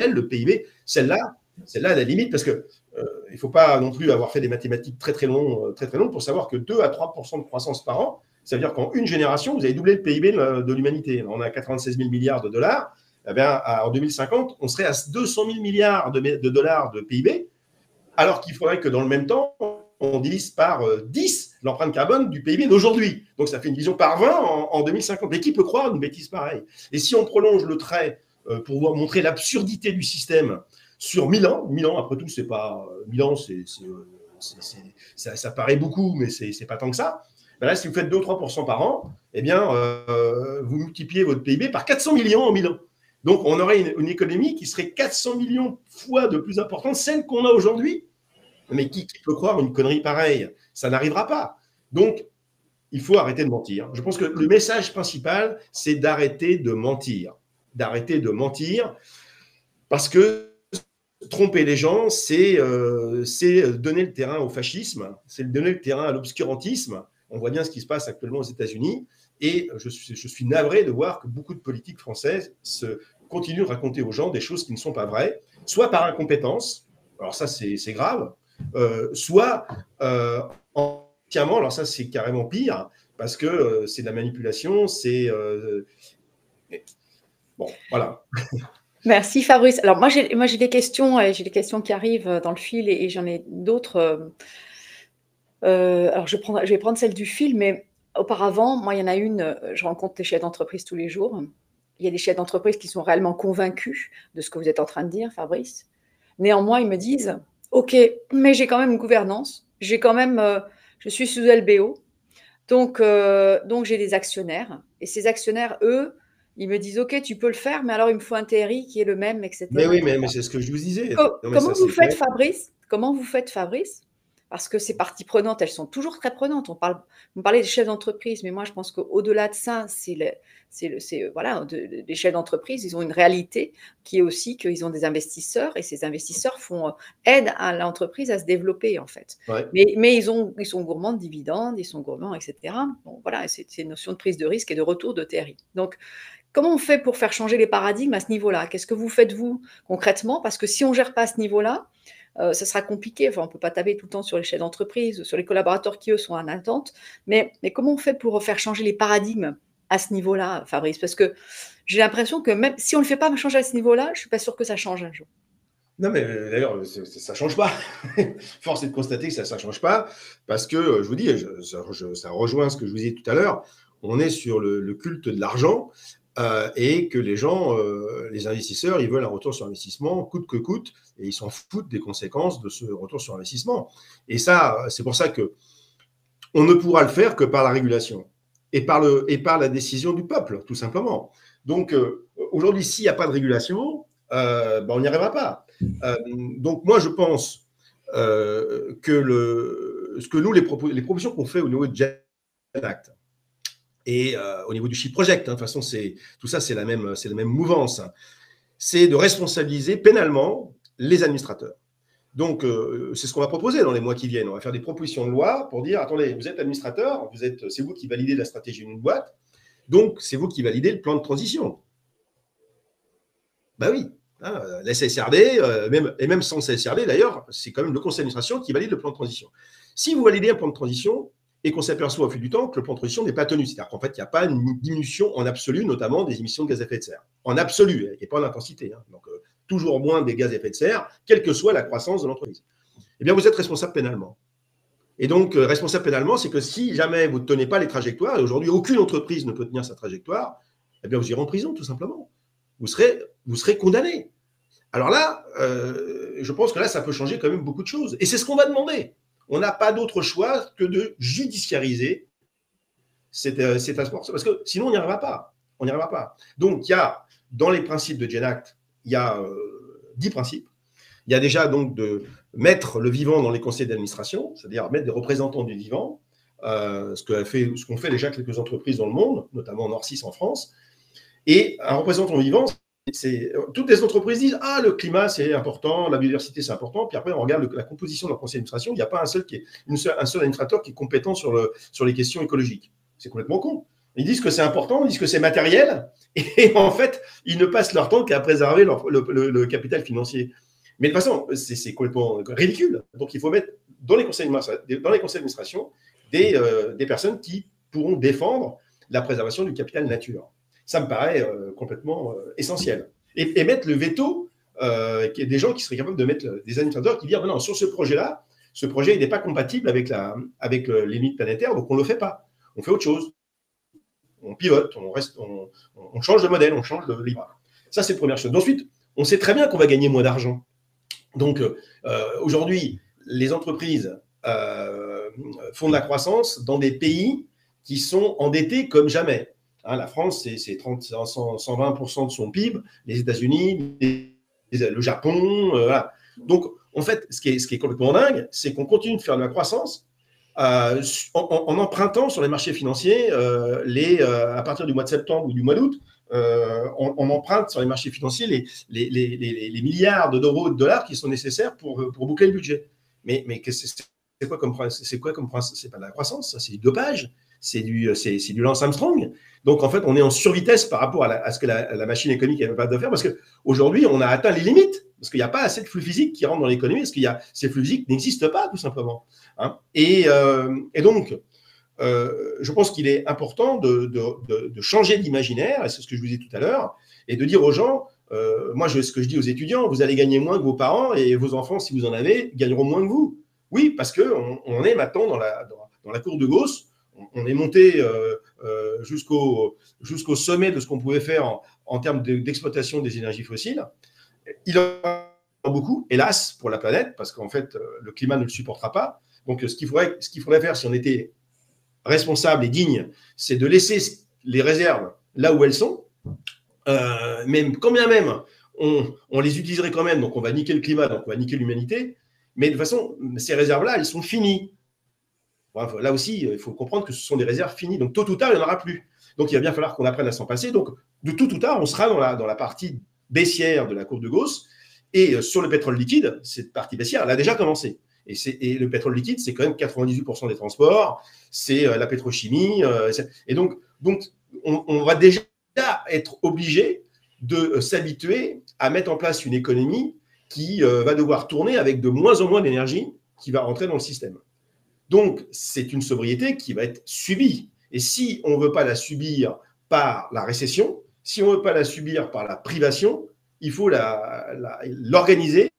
le PIB, celle-là, à la limite, parce que il ne faut pas non plus avoir fait des mathématiques très longues pour savoir que 2 à 3% de croissance par an, ça veut dire qu'en une génération, vous avez doublé le PIB de l'humanité. On a 96 000 milliards de dollars. Eh bien, en 2050, on serait à 200 000 milliards de dollars de PIB, alors qu'il faudrait que dans le même temps, on divise par 10 l'empreinte carbone du PIB d'aujourd'hui. Donc, ça fait une division par 20 en 2050. Mais qui peut croire une bêtise pareille? Et si on prolonge le trait pour vous montrer l'absurdité du système sur 1000 ans, 1000 ans, après tout, c'est pas 1000 ans, ça paraît beaucoup, mais c'est pas tant que ça. Ben là, si vous faites 2 ou 3% par an, eh bien, vous multipliez votre PIB par 400 millions en 1000 ans. Donc, on aurait une économie qui serait 400 millions fois de plus importante, celle qu'on a aujourd'hui. Mais qui peut croire une connerie pareille? Ça n'arrivera pas. Donc, il faut arrêter de mentir. Je pense que le message principal, c'est d'arrêter de mentir. D'arrêter de mentir, parce que tromper les gens, c'est donner le terrain au fascisme, c'est donner le terrain à l'obscurantisme. On voit bien ce qui se passe actuellement aux États-Unis, et je suis navré de voir que beaucoup de politiques françaises continuent de raconter aux gens des choses qui ne sont pas vraies, soit par incompétence, alors ça c'est grave, soit entièrement, alors ça c'est carrément pire, parce que c'est de la manipulation, c'est... bon, voilà. Merci Fabrice. Alors moi j'ai des questions qui arrivent dans le fil et j'en ai d'autres. Alors je vais prendre celle du fil, mais auparavant, moi il y en a une, je rencontre des chefs d'entreprise tous les jours. Il y a des chefs d'entreprise qui sont réellement convaincus de ce que vous êtes en train de dire, Fabrice. Néanmoins, ils me disent, OK, mais j'ai quand même une gouvernance, j'ai quand même, je suis sous LBO, donc j'ai des actionnaires. Et ces actionnaires, eux, ils me disent, OK, tu peux le faire, mais alors il me faut un TRI qui est le même, etc. Mais oui, mais c'est ce que je vous disais. Comment vous faites, Fabrice? Comment vous faites, Fabrice? Parce que ces parties prenantes, elles sont toujours très prenantes. Vous parlez des chefs d'entreprise, mais moi, je pense qu'au-delà de ça, voilà, les chefs d'entreprise, ils ont une réalité qui est aussi qu'ils ont des investisseurs et ces investisseurs aident à l'entreprise à se développer, en fait. Ouais. Mais ils sont gourmands de dividendes, ils sont gourmands, etc. Bon, voilà, c'est une notion de prise de risque et de retour de TRI. Donc, comment on fait pour faire changer les paradigmes à ce niveau-là? Qu'est-ce que vous faites, vous, concrètement? Parce que si on ne gère pas à ce niveau-là, ça sera compliqué. Enfin, on ne peut pas taper tout le temps sur les chefs d'entreprise, sur les collaborateurs qui, eux, sont en attente. Mais comment on fait pour faire changer les paradigmes à ce niveau-là, Fabrice? Parce que j'ai l'impression que même si on ne le fait pas changer à ce niveau-là, je ne suis pas sûre que ça change un jour. Non, mais d'ailleurs, ça ne change pas. Force est de constater que ça ne change pas, parce que, je vous dis, ça rejoint ce que je vous disais tout à l'heure, on est sur le culte de l'argent, et que les gens, les investisseurs, ils veulent un retour sur investissement coûte que coûte, et ils s'en foutent des conséquences de ce retour sur investissement. Et ça, c'est pour ça qu'on ne pourra le faire que par la régulation et par la décision du peuple, tout simplement. Donc, aujourd'hui, s'il n'y a pas de régulation, on n'y arrivera pas. Donc, moi, je pense que les propositions qu'on fait au niveau de GenAct et au niveau du Chip Project, de toute façon, tout ça, c'est la même mouvance, c'est de responsabiliser pénalement les administrateurs. Donc, c'est ce qu'on va proposer dans les mois qui viennent. On va faire des propositions de loi pour dire, attendez, vous êtes administrateur, c'est vous qui validez la stratégie d'une boîte, donc c'est vous qui validez le plan de transition. Ben oui, hein, la CSRD, et même sans CSRD d'ailleurs, c'est quand même le conseil d'administration qui valide le plan de transition. Si vous validez un plan de transition et qu'on s'aperçoit au fil du temps que le plan de transition n'est pas tenu, c'est-à-dire qu'en fait, il n'y a pas une diminution en absolu, notamment des émissions de gaz à effet de serre. En absolu, et pas en intensité. Hein. Donc, toujours moins des gaz à effet de serre, quelle que soit la croissance de l'entreprise. Eh bien, vous êtes responsable pénalement. Et donc, responsable pénalement, c'est que si jamais vous ne tenez pas les trajectoires, et aujourd'hui, aucune entreprise ne peut tenir sa trajectoire, eh bien, vous irez en prison, tout simplement. Vous serez condamné. Alors là, je pense que là, ça peut changer quand même beaucoup de choses. Et c'est ce qu'on va demander. On n'a pas d'autre choix que de judiciariser cet aspect. Parce que sinon, on n'y arrivera pas. On n'y arrivera pas. Donc, il y a, dans les principes de GenAct, il y a 10 principes. Il y a déjà donc de mettre le vivant dans les conseils d'administration, c'est-à-dire mettre des représentants du vivant, ce qu'ont fait déjà quelques entreprises dans le monde, notamment Nord6 en France. Et un représentant vivant, toutes les entreprises disent « Ah, le climat, c'est important, la biodiversité, c'est important. » Puis après, on regarde la composition de leur conseil d'administration, il n'y a pas un seul administrateur qui est compétent sur les questions écologiques. C'est complètement con. Ils disent que c'est important, ils disent que c'est matériel, et en fait, ils ne passent leur temps qu'à préserver le capital financier. Mais de toute façon, c'est complètement ridicule. Donc, il faut mettre dans les conseils d'administration des personnes qui pourront défendre la préservation du capital nature. Ça me paraît complètement essentiel. Et mettre le veto, des gens qui seraient capables de mettre des administrateurs qui disent non, sur ce projet-là, ce projet n'est pas compatible avec les limites planétaires, donc on ne le fait pas. On fait autre chose. On pivote, on change de modèle, on change de libre. Ça, c'est la première chose. Ensuite, on sait très bien qu'on va gagner moins d'argent. Donc, aujourd'hui, les entreprises font de la croissance dans des pays qui sont endettés comme jamais. Hein, la France, c'est 120% de son PIB, les États-Unis, le Japon, voilà. Donc, en fait, ce qui est complètement dingue, c'est qu'on continue de faire de la croissance en empruntant sur les marchés financiers à partir du mois de septembre ou du mois d'août, on emprunte sur les marchés financiers les milliards d'euros et de dollars qui sont nécessaires pour boucler le budget. Mais c'est quoi comme principe? C'est pas de la croissance, c'est du dopage, c'est du Lance Armstrong. Donc en fait, on est en survitesse par rapport à ce que la machine économique est capable de faire, parce qu'aujourd'hui, on a atteint les limites, parce qu'il n'y a pas assez de flux physiques qui rentrent dans l'économie, parce que ces flux physiques n'existent pas, tout simplement. Hein. Et donc, je pense qu'il est important de changer d'imaginaire, et c'est ce que je vous disais tout à l'heure, et de dire aux gens, ce que je dis aux étudiants, vous allez gagner moins que vos parents, et vos enfants, si vous en avez, gagneront moins que vous. Oui, parce qu'on est maintenant dans la cour de Gauss, on est monté jusqu'au sommet de ce qu'on pouvait faire en termes d'exploitation des énergies fossiles. Il en a beaucoup, hélas, pour la planète, parce qu'en fait, le climat ne le supportera pas. Donc, ce qu'il faudrait faire si on était responsable et digne, c'est de laisser les réserves là où elles sont. Même, quand bien même, on les utiliserait quand même, donc on va niquer le climat, donc on va niquer l'humanité. Mais de toute façon, ces réserves-là, elles sont finies. Bref, là aussi, il faut comprendre que ce sont des réserves finies. Donc, tôt ou tard, il n'y en aura plus. Donc, il va bien falloir qu'on apprenne à s'en passer. Donc, de tôt ou tard, on sera dans la partie baissière de la courbe de Gauss. Et sur le pétrole liquide, cette partie baissière, elle a déjà commencé. Et le pétrole liquide, c'est quand même 98% des transports, c'est la pétrochimie. Et donc on va déjà être obligé de s'habituer à mettre en place une économie qui va devoir tourner avec de moins en moins d'énergie qui va rentrer dans le système. Donc, c'est une sobriété qui va être subie. Et si on ne veut pas la subir par la récession, si on ne veut pas la subir par la privation, il faut l'organiser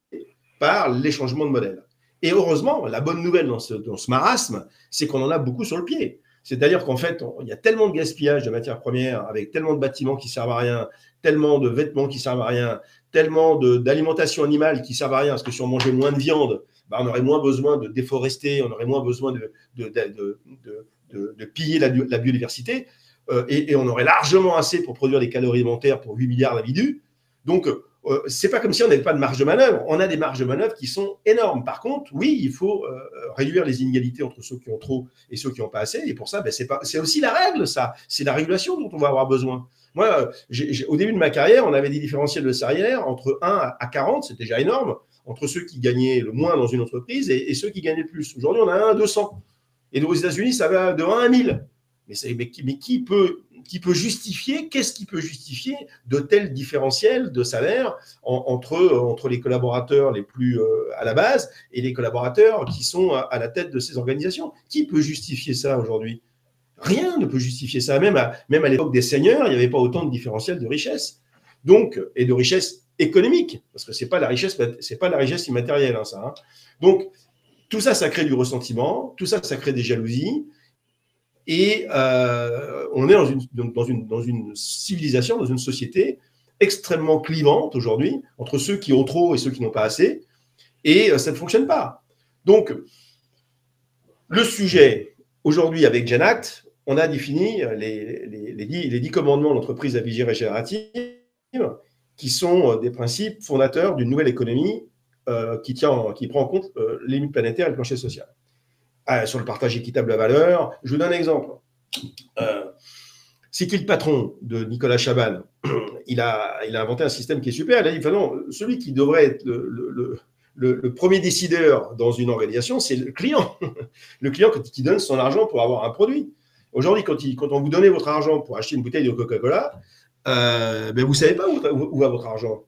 par les changements de modèle. Et heureusement, la bonne nouvelle dans ce marasme, c'est qu'on en a beaucoup sur le pied. C'est-à-dire qu'en fait, il y a tellement de gaspillage de matières premières, avec tellement de bâtiments qui ne servent à rien, tellement de vêtements qui ne servent à rien, tellement d'alimentation animale qui ne servent à rien, parce que si on mangeait moins de viande, on aurait moins besoin de déforester, on aurait moins besoin de piller la biodiversité. et on aurait largement assez pour produire des calories alimentaires pour 8 milliards d'individus. Donc, c'est pas comme si on n'avait pas de marge de manœuvre. On a des marges de manœuvre qui sont énormes. Par contre, oui, il faut réduire les inégalités entre ceux qui ont trop et ceux qui n'ont pas assez. Et pour ça, ben, c'est aussi la règle, ça. C'est la régulation dont on va avoir besoin. Moi, au début de ma carrière, on avait des différentiels de salaire entre 1 à 40, c'est déjà énorme, entre ceux qui gagnaient le moins dans une entreprise et ceux qui gagnaient le plus. Aujourd'hui, on a 1 à 200. Et aux États-Unis, ça va de 1 à 1000. Mais qui peut justifier, qu'est-ce qui peut justifier de tels différentiels de salaire entre les collaborateurs les plus à la base et les collaborateurs qui sont à la tête de ces organisations? Qui peut justifier ça aujourd'hui? Rien ne peut justifier ça. Même à l'époque des seigneurs, il n'y avait pas autant de différentiels de richesse. Donc, et de richesse économique, parce que c'est pas la richesse immatérielle, hein, ça. Hein. Donc, tout ça, ça crée du ressentiment, tout ça, ça crée des jalousies. Et on est dans une civilisation, dans une société extrêmement clivante aujourd'hui, entre ceux qui ont trop et ceux qui n'ont pas assez, et ça ne fonctionne pas. Donc, le sujet, aujourd'hui, avec GenAct, on a défini les 10 commandements de l'entreprise à visée régénérative, qui sont des principes fondateurs d'une nouvelle économie qui prend en compte les limites planétaires et le plancher social. Sur le partage équitable de la valeur. Je vous donne un exemple. C'est qui le patron de Nicolas Chaban? Il a inventé un système qui est super. Il a dit, non, celui qui devrait être le premier décideur dans une organisation, c'est le client. Le client qui donne son argent pour avoir un produit. Aujourd'hui, quand on vous donne votre argent pour acheter une bouteille de Coca-Cola, ben vous ne savez pas où va votre argent.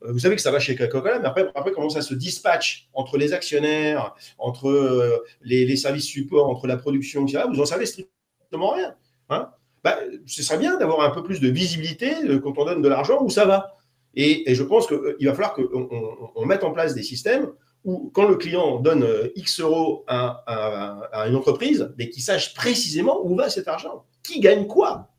Vous savez que ça va chez Coca-Cola, mais après, comment ça se dispatche entre les actionnaires, entre les services support, entre la production, etc. Vous n'en savez strictement rien. Hein, ce serait bien d'avoir un peu plus de visibilité quand on donne de l'argent, où ça va. Et je pense qu'il va falloir qu'on mette en place des systèmes où, quand le client donne X euros à une entreprise, mais qu'il sache précisément où va cet argent. Qui gagne quoi?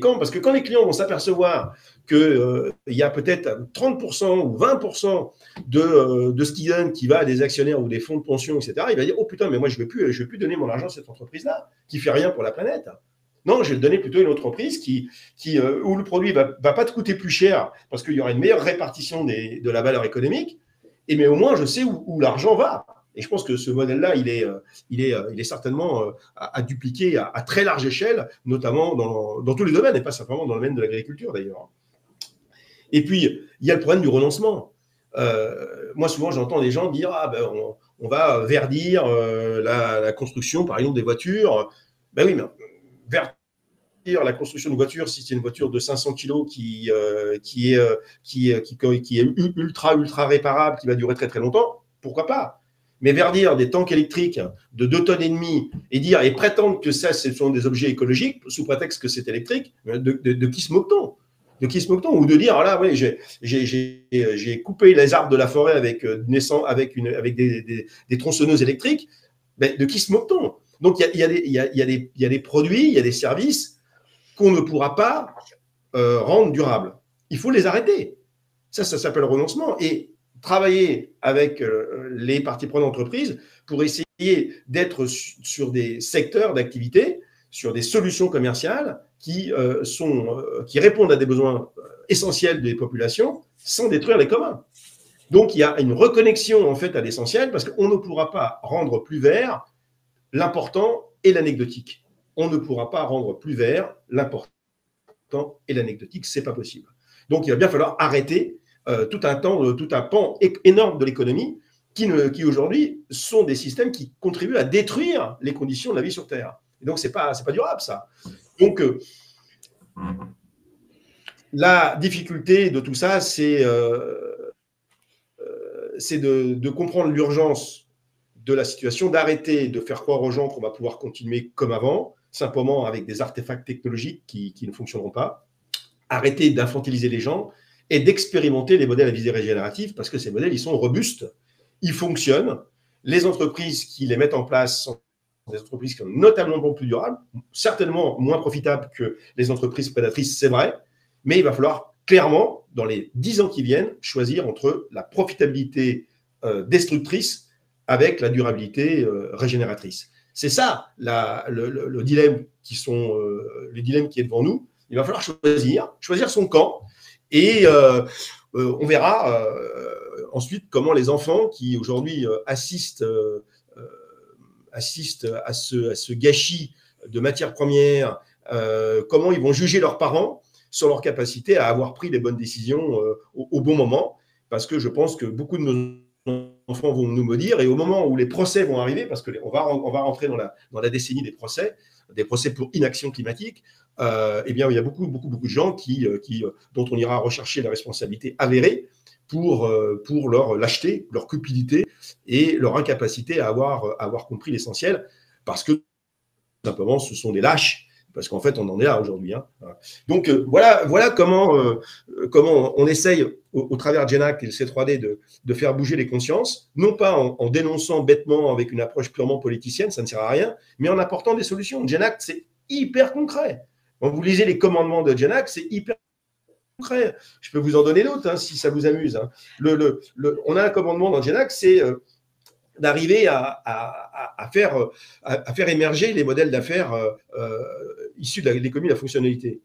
Parce que quand les clients vont s'apercevoir qu'il y a peut-être 30% ou 20% de ce qu'ils donnent qui va à des actionnaires ou des fonds de pension, etc., il va dire, oh putain, mais moi, je ne vais plus donner mon argent à cette entreprise-là, qui ne fait rien pour la planète. Non, je vais le donner plutôt à une entreprise où le produit ne va pas te coûter plus cher parce qu'il y aura une meilleure répartition de la valeur économique, mais au moins, je sais où l'argent va. Et je pense que ce modèle-là, il est certainement à dupliquer à très large échelle, notamment dans tous les domaines, et pas simplement dans le domaine de l'agriculture d'ailleurs. Et puis, il y a le problème du renoncement. Moi, souvent, j'entends des gens dire on va verdir la construction, par exemple, des voitures. Ben oui, mais verdir la construction d'une voiture, si c'est une voiture de 500 kg qui est ultra réparable, qui va durer très, très longtemps, pourquoi pas? Mais verdir des tanks électriques de 2,5 tonnes et prétendre que ça, ce sont des objets écologiques, sous prétexte que c'est électrique, de qui se moque-t-on? De qui se moque-t-on? Ou de dire, là, oui, j'ai coupé les arbres de la forêt avec des tronçonneuses électriques. Mais de qui se moque-t-on? Donc, il y a des produits, il y a des services qu'on ne pourra pas rendre durables. Il faut les arrêter. Ça s'appelle renoncement. Et travailler avec les parties prenantes d'entreprise pour essayer d'être sur des secteurs d'activité, sur des solutions commerciales qui répondent à des besoins essentiels des populations sans détruire les communs. Donc, il y a une reconnexion en fait à l'essentiel parce qu'on ne pourra pas rendre plus vert l'important et l'anecdotique. On ne pourra pas rendre plus vert l'important et l'anecdotique, c'est pas possible. Donc, il va bien falloir arrêter tout un pan énorme de l'économie qui aujourd'hui sont des systèmes qui contribuent à détruire les conditions de la vie sur Terre. Et donc, c'est pas durable, ça. Donc, la difficulté de tout ça, c'est de comprendre l'urgence de la situation, d'arrêter de faire croire aux gens qu'on va pouvoir continuer comme avant, simplement avec des artefacts technologiques qui ne fonctionneront pas, arrêter d'infantiliser les gens et d'expérimenter les modèles à visée régénérative, parce que ces modèles, ils sont robustes, ils fonctionnent. Les entreprises qui les mettent en place sont des entreprises qui sont notamment plus durables, certainement moins profitables que les entreprises prédatrices, c'est vrai, mais il va falloir clairement, dans les 10 ans qui viennent, choisir entre la profitabilité destructrice avec la durabilité régénératrice. C'est ça le dilemme les dilemmes qui est devant nous. Il va falloir choisir son camp, et on verra ensuite comment les enfants qui aujourd'hui assistent à ce gâchis de matières premières, comment ils vont juger leurs parents sur leur capacité à avoir pris les bonnes décisions au bon moment, parce que je pense que beaucoup de nos enfants vont nous maudire, et au moment où les procès vont arriver, parce qu'on va rentrer dans la décennie des procès pour inaction climatique, eh bien, il y a beaucoup de gens dont on ira rechercher la responsabilité avérée pour leur lâcheté, leur cupidité et leur incapacité à avoir compris l'essentiel, parce que simplement ce sont des lâches, parce qu'en fait on en est là aujourd'hui. Hein. Donc voilà comment on essaye au travers de Genact et le C3D de faire bouger les consciences, non pas en dénonçant bêtement avec une approche purement politicienne, ça ne sert à rien, mais en apportant des solutions. Genact, c'est hyper concret. Quand vous lisez les commandements de Genact, c'est hyper concret. Je peux vous en donner d'autres si ça vous amuse. Hein. On a un commandement dans Genact, c'est d'arriver à faire émerger les modèles d'affaires issus de l'économie de la fonctionnalité.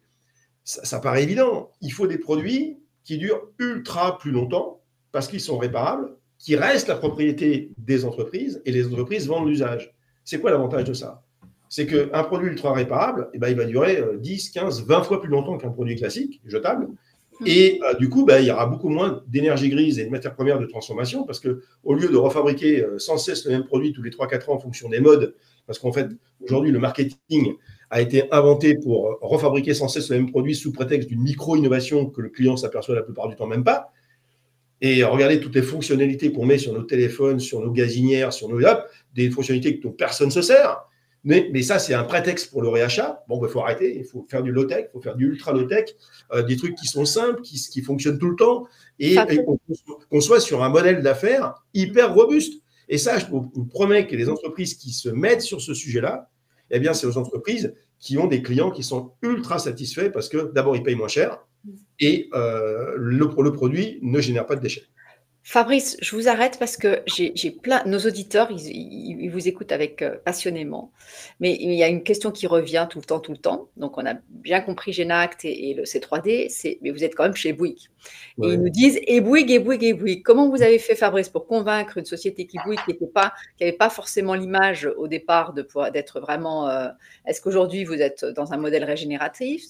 Ça paraît évident. Il faut des produits qui durent ultra plus longtemps parce qu'ils sont réparables, qui restent la propriété des entreprises, et les entreprises vendent l'usage. C'est quoi l'avantage de ça? C'est qu'un produit ultra réparable, il va durer 10, 15, 20 fois plus longtemps qu'un produit classique, jetable. Et du coup, il y aura beaucoup moins d'énergie grise et de matières premières de transformation, parce qu'au lieu de refabriquer sans cesse le même produit tous les 3-4 ans en fonction des modes, parce qu'en fait, aujourd'hui, le marketing a été inventé pour refabriquer sans cesse le même produit sous prétexte d'une micro-innovation que le client s'aperçoit la plupart du temps même pas. Et regardez toutes les fonctionnalités qu'on met sur nos téléphones, sur nos gazinières, sur nos apps, des fonctionnalités dont personne ne se sert. Mais ça, c'est un prétexte pour le réachat. Bon, il faut arrêter, il faut faire du low-tech, il faut faire du ultra-low-tech, des trucs qui sont simples, qui fonctionnent tout le temps, et qu'on soit sur un modèle d'affaires hyper robuste. Et ça, je vous promets que les entreprises qui se mettent sur ce sujet-là, eh bien, c'est aux entreprises qui ont des clients qui sont ultra satisfaits, parce que d'abord, ils payent moins cher, et le produit ne génère pas de déchets. Fabrice, je vous arrête parce que j'ai plein, nos auditeurs, ils vous écoutent avec passionnément, mais il y a une question qui revient tout le temps. Donc, on a bien compris Genact et le C3D, mais vous êtes quand même chez Bouygues. Ouais. Et ils nous disent et Bouygues. Comment vous avez fait, Fabrice, pour convaincre une société qui Bouygues, qui n'avait pas forcément l'image au départ d'être vraiment. Est-ce qu'aujourd'hui vous êtes dans un modèle régénératif?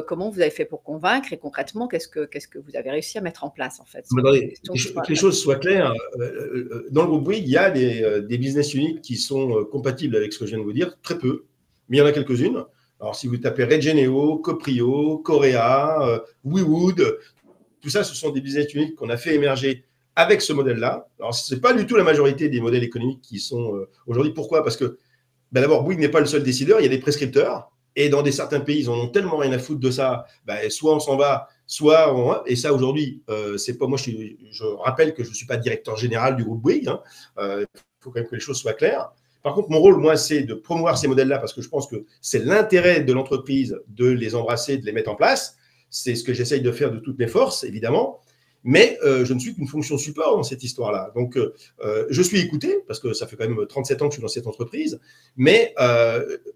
Comment vous avez fait pour convaincre, et concrètement, qu'est-ce que vous avez réussi à mettre en place en fait? Que les choses soient claires, dans le groupe Bouygues, il y a des business units qui sont compatibles avec ce que je viens de vous dire, très peu, mais il y en a quelques-unes. Alors si vous tapez Regeneo, Coprio, Corea, WeWood, tout ça, ce sont des business units qu'on a fait émerger avec ce modèle-là. Alors ce n'est pas du tout la majorité des modèles économiques qui sont aujourd'hui. Pourquoi? Parce que d'abord, Bouygues n'est pas le seul décideur, il y a des prescripteurs. Et dans certains pays, ils en ont tellement rien à foutre de ça, soit on s'en va, et ça aujourd'hui, c'est pas moi. Je rappelle que je ne suis pas directeur général du groupe Bouygues. Il faut quand même que les choses soient claires. Par contre, mon rôle, moi, c'est de promouvoir ces modèles-là, parce que je pense que c'est l'intérêt de l'entreprise de les embrasser, de les mettre en place. C'est ce que j'essaye de faire de toutes mes forces, évidemment. Mais je ne suis qu'une fonction support dans cette histoire-là. Donc, je suis écouté, parce que ça fait quand même 37 ans que je suis dans cette entreprise, mais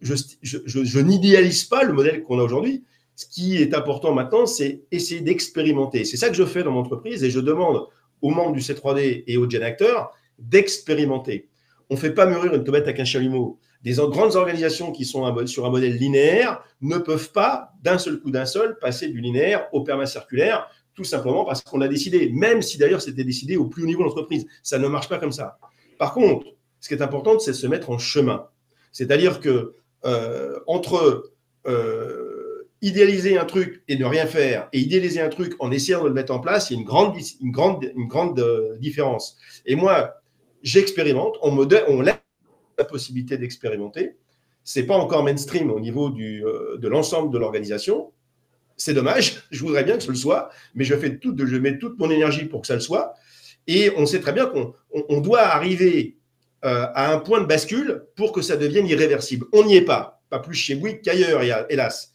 je n'idéalise pas le modèle qu'on a aujourd'hui. Ce qui est important maintenant, c'est essayer d'expérimenter. C'est ça que je fais dans mon entreprise, et je demande aux membres du C3D et aux Genacteurs d'expérimenter. On ne fait pas mûrir une tomate avec un chalumeau. Des grandes organisations qui sont sur un modèle linéaire ne peuvent pas, d'un seul coup passer du linéaire au permacirculaire, tout simplement parce qu'on a décidé, même si d'ailleurs c'était décidé au plus haut niveau de l'entreprise. Ça ne marche pas comme ça. Par contre, ce qui est important, c'est de se mettre en chemin. C'est-à-dire que entre idéaliser un truc et ne rien faire, et idéaliser un truc en essayant de le mettre en place, il y a une grande différence. Et moi, j'expérimente, on laisse la possibilité d'expérimenter. Ce n'est pas encore mainstream au niveau de l'ensemble de l'organisation. C'est dommage, je voudrais bien que ce le soit, mais je mets toute mon énergie pour que ça le soit. Et on sait très bien qu'on doit arriver à un point de bascule pour que ça devienne irréversible. On n'y est pas plus chez Bouygues qu'ailleurs, hélas.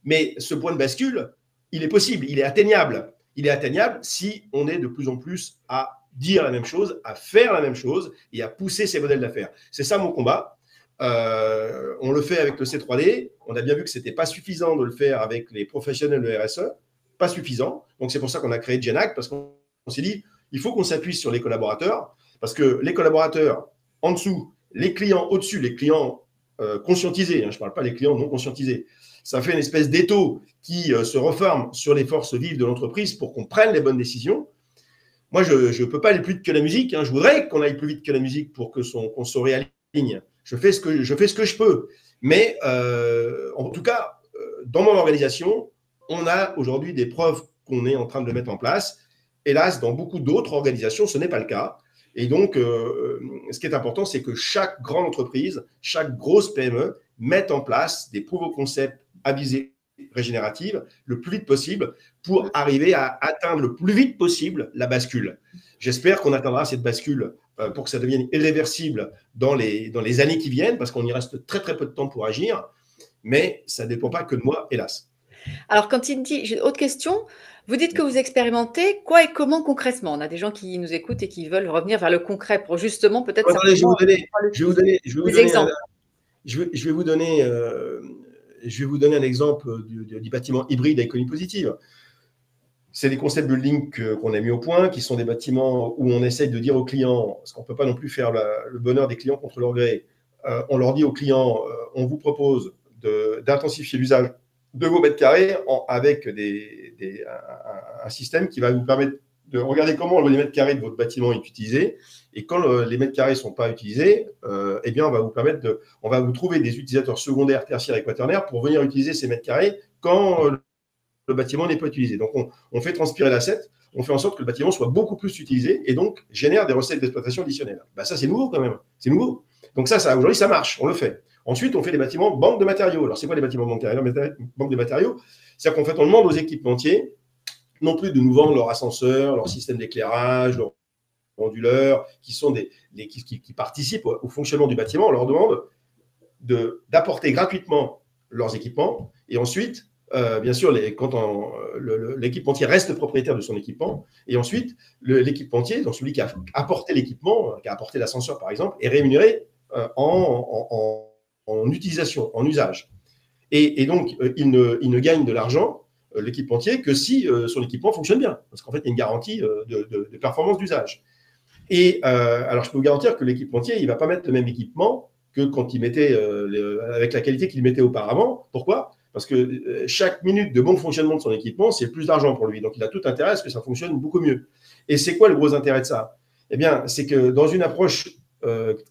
Mais ce point de bascule, il est possible, il est atteignable. Il est atteignable si on est de plus en plus à dire la même chose, à faire la même chose et à pousser ces modèles d'affaires. C'est ça mon combat. On le fait avec le C3D. On a bien vu que ce n'était pas suffisant de le faire avec les professionnels de RSE. Pas suffisant. Donc, c'est pour ça qu'on a créé Genact, parce qu'on s'est dit, il faut qu'on s'appuie sur les collaborateurs, parce que les collaborateurs en dessous, les clients au-dessus, les clients conscientisés, je ne parle pas des clients non conscientisés, ça fait une espèce d'étau qui se reforme sur les forces vives de l'entreprise pour qu'on prenne les bonnes décisions. Moi, je ne peux pas aller plus vite que la musique. Je voudrais qu'on aille plus vite que la musique pour qu'on se réaligne. Je fais ce que je peux. Mais en tout cas, dans mon organisation, on a aujourd'hui des preuves qu'on est en train de le mettre en place. Hélas, dans beaucoup d'autres organisations, ce n'est pas le cas. Et donc, ce qui est important, c'est que chaque grande entreprise, chaque grosse PME mette en place des proof of concept à visée régénérative le plus vite possible pour arriver à atteindre le plus vite possible la bascule. J'espère qu'on atteindra cette bascule pour que ça devienne irréversible dans les années qui viennent, parce qu'on y reste très très peu de temps pour agir, mais ça ne dépend pas que de moi, hélas. Alors, quand il dit, j'ai une autre question, vous dites que vous expérimentez quoi et comment concrètement? On a des gens qui nous écoutent et qui veulent revenir vers le concret pour justement peut-être… Je vais vous donner un exemple du bâtiment hybride à économie positive. C'est des concept building qu'on a mis au point, qui sont des bâtiments où on essaye de dire aux clients, parce qu'on ne peut pas non plus faire le bonheur des clients contre leur gré, on leur dit aux clients, on vous propose d'intensifier l'usage de vos mètres carrés avec un système qui va vous permettre de regarder comment les mètres carrés de votre bâtiment est utilisé. Et quand les mètres carrés ne sont pas utilisés, eh bien, on va vous trouver des utilisateurs secondaires, tertiaires et quaternaires pour venir utiliser ces mètres carrés quand le bâtiment n'est pas utilisé. Donc, on fait transpirer l'asset, on fait en sorte que le bâtiment soit beaucoup plus utilisé et donc génère des recettes d'exploitation additionnelles. Ça, c'est nouveau quand même. C'est nouveau. Donc ça aujourd'hui, ça marche, on le fait. Ensuite, on fait des bâtiments banque de matériaux. Alors, c'est quoi les bâtiments banque de matériaux? C'est-à-dire qu'en fait, on demande aux équipementiers non plus de nous vendre leur ascenseur, leur système d'éclairage, leur onduleurs, qui participent au fonctionnement du bâtiment. On leur demande d'apporter gratuitement leurs équipements et ensuite, bien sûr, quand l'équipementier reste propriétaire de son équipement, et ensuite, l'équipementier, donc celui qui a apporté l'équipement, qui a apporté l'ascenseur par exemple, est rémunéré en utilisation, en usage. Et donc, il ne gagne de l'argent, l'équipementier, que si son équipement fonctionne bien, parce qu'en fait, il y a une garantie de performance d'usage. Et alors, je peux vous garantir que l'équipementier, il ne va pas mettre le même équipement que quand il mettait, avec la qualité qu'il mettait auparavant. Pourquoi? Parce que chaque minute de bon fonctionnement de son équipement, c'est plus d'argent pour lui. Donc, il a tout intérêt à ce que ça fonctionne beaucoup mieux. Et c'est quoi le gros intérêt de ça? Eh bien, c'est que dans une approche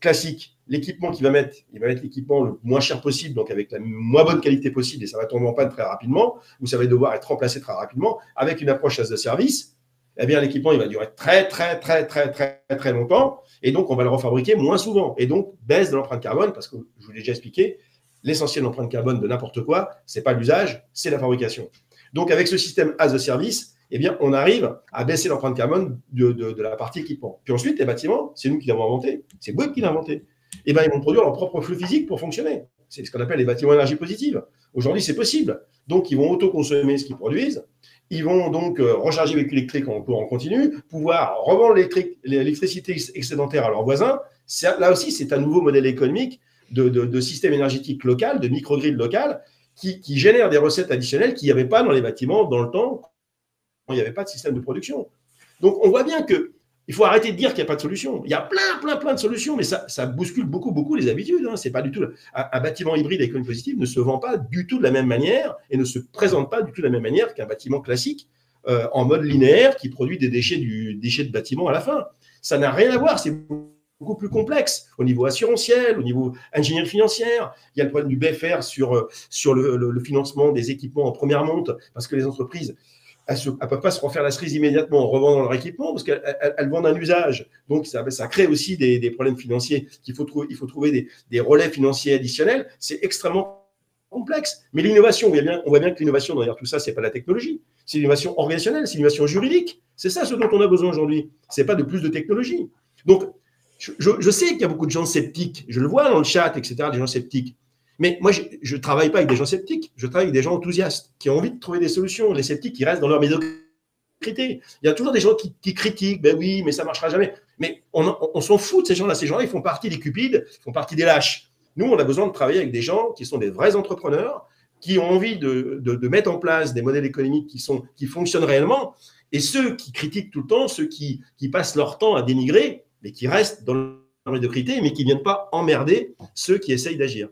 classique, l'équipement qu'il va mettre, il va mettre l'équipement le moins cher possible, donc avec la moins bonne qualité possible, et ça va tomber en panne très rapidement, ou ça va devoir être remplacé très rapidement. Avec une approche as a service, eh bien, l'équipement, il va durer très, très, très, très, très, très longtemps. Et donc, on va le refabriquer moins souvent. Et donc, baisse de l'empreinte carbone, parce que je vous l'ai déjà expliqué, l'essentiel de l'empreinte carbone de n'importe quoi, ce n'est pas l'usage, c'est la fabrication. Donc, avec ce système as a service, eh bien, on arrive à baisser l'empreinte carbone de la partie équipement. Puis ensuite, les bâtiments, c'est nous qui l'avons inventé, c'est Bouygues qui l'a inventé. Eh bien, ils vont produire leur propre flux physique pour fonctionner. C'est ce qu'on appelle les bâtiments énergie positive. Aujourd'hui, c'est possible. Donc, ils vont autoconsommer ce qu'ils produisent. Ils vont donc recharger les véhicules électriques en continu, pouvoir revendre l'électricité excédentaire à leurs voisins. Là aussi, c'est un nouveau modèle économique de système énergétique local, de microgrid local, qui génère des recettes additionnelles qu'il n'y avait pas dans les bâtiments dans le temps quand il n'y avait pas de système de production. Donc, on voit bien qu'il faut arrêter de dire qu'il n'y a pas de solution. Il y a plein de solutions, mais ça bouscule beaucoup les habitudes. C'est pas du tout… Un bâtiment hybride à économie positive ne se vend pas du tout de la même manière et ne se présente pas du tout de la même manière qu'un bâtiment classique en mode linéaire qui produit des déchets de bâtiment à la fin. Ça n'a rien à voir, c'est beaucoup plus complexe au niveau assurantiel, au niveau ingénierie financière. Il y a le problème du BFR sur le financement des équipements en première monte, parce que les entreprises, elles ne peuvent pas se refaire la cerise immédiatement en revendant leur équipement parce qu'elles vendent un usage. Donc, ça crée aussi des problèmes financiers. Il faut trouver des relais financiers additionnels. C'est extrêmement complexe. Mais l'innovation, on voit bien que l'innovation derrière tout ça, ce n'est pas la technologie. C'est l'innovation organisationnelle, c'est l'innovation juridique. C'est ça ce dont on a besoin aujourd'hui. Ce n'est pas de plus de technologie. Donc, je sais qu'il y a beaucoup de gens sceptiques. Je le vois dans le chat, etc., des gens sceptiques. Mais moi, je ne travaille pas avec des gens sceptiques, je travaille avec des gens enthousiastes qui ont envie de trouver des solutions. Les sceptiques, ils restent dans leur médiocrité médiocrité. Il y a toujours des gens qui critiquent, ben oui, mais ça ne marchera jamais. Mais on s'en fout de ces gens-là. Ces gens-là, ils font partie des cupides, ils font partie des lâches. Nous, on a besoin de travailler avec des gens qui sont des vrais entrepreneurs, qui ont envie de mettre en place des modèles économiques qui fonctionnent réellement. Et ceux qui critiquent tout le temps, ceux qui passent leur temps à dénigrer, mais qui restent dans la médiocrité, mais qui ne viennent pas emmerder ceux qui essayent d'agir.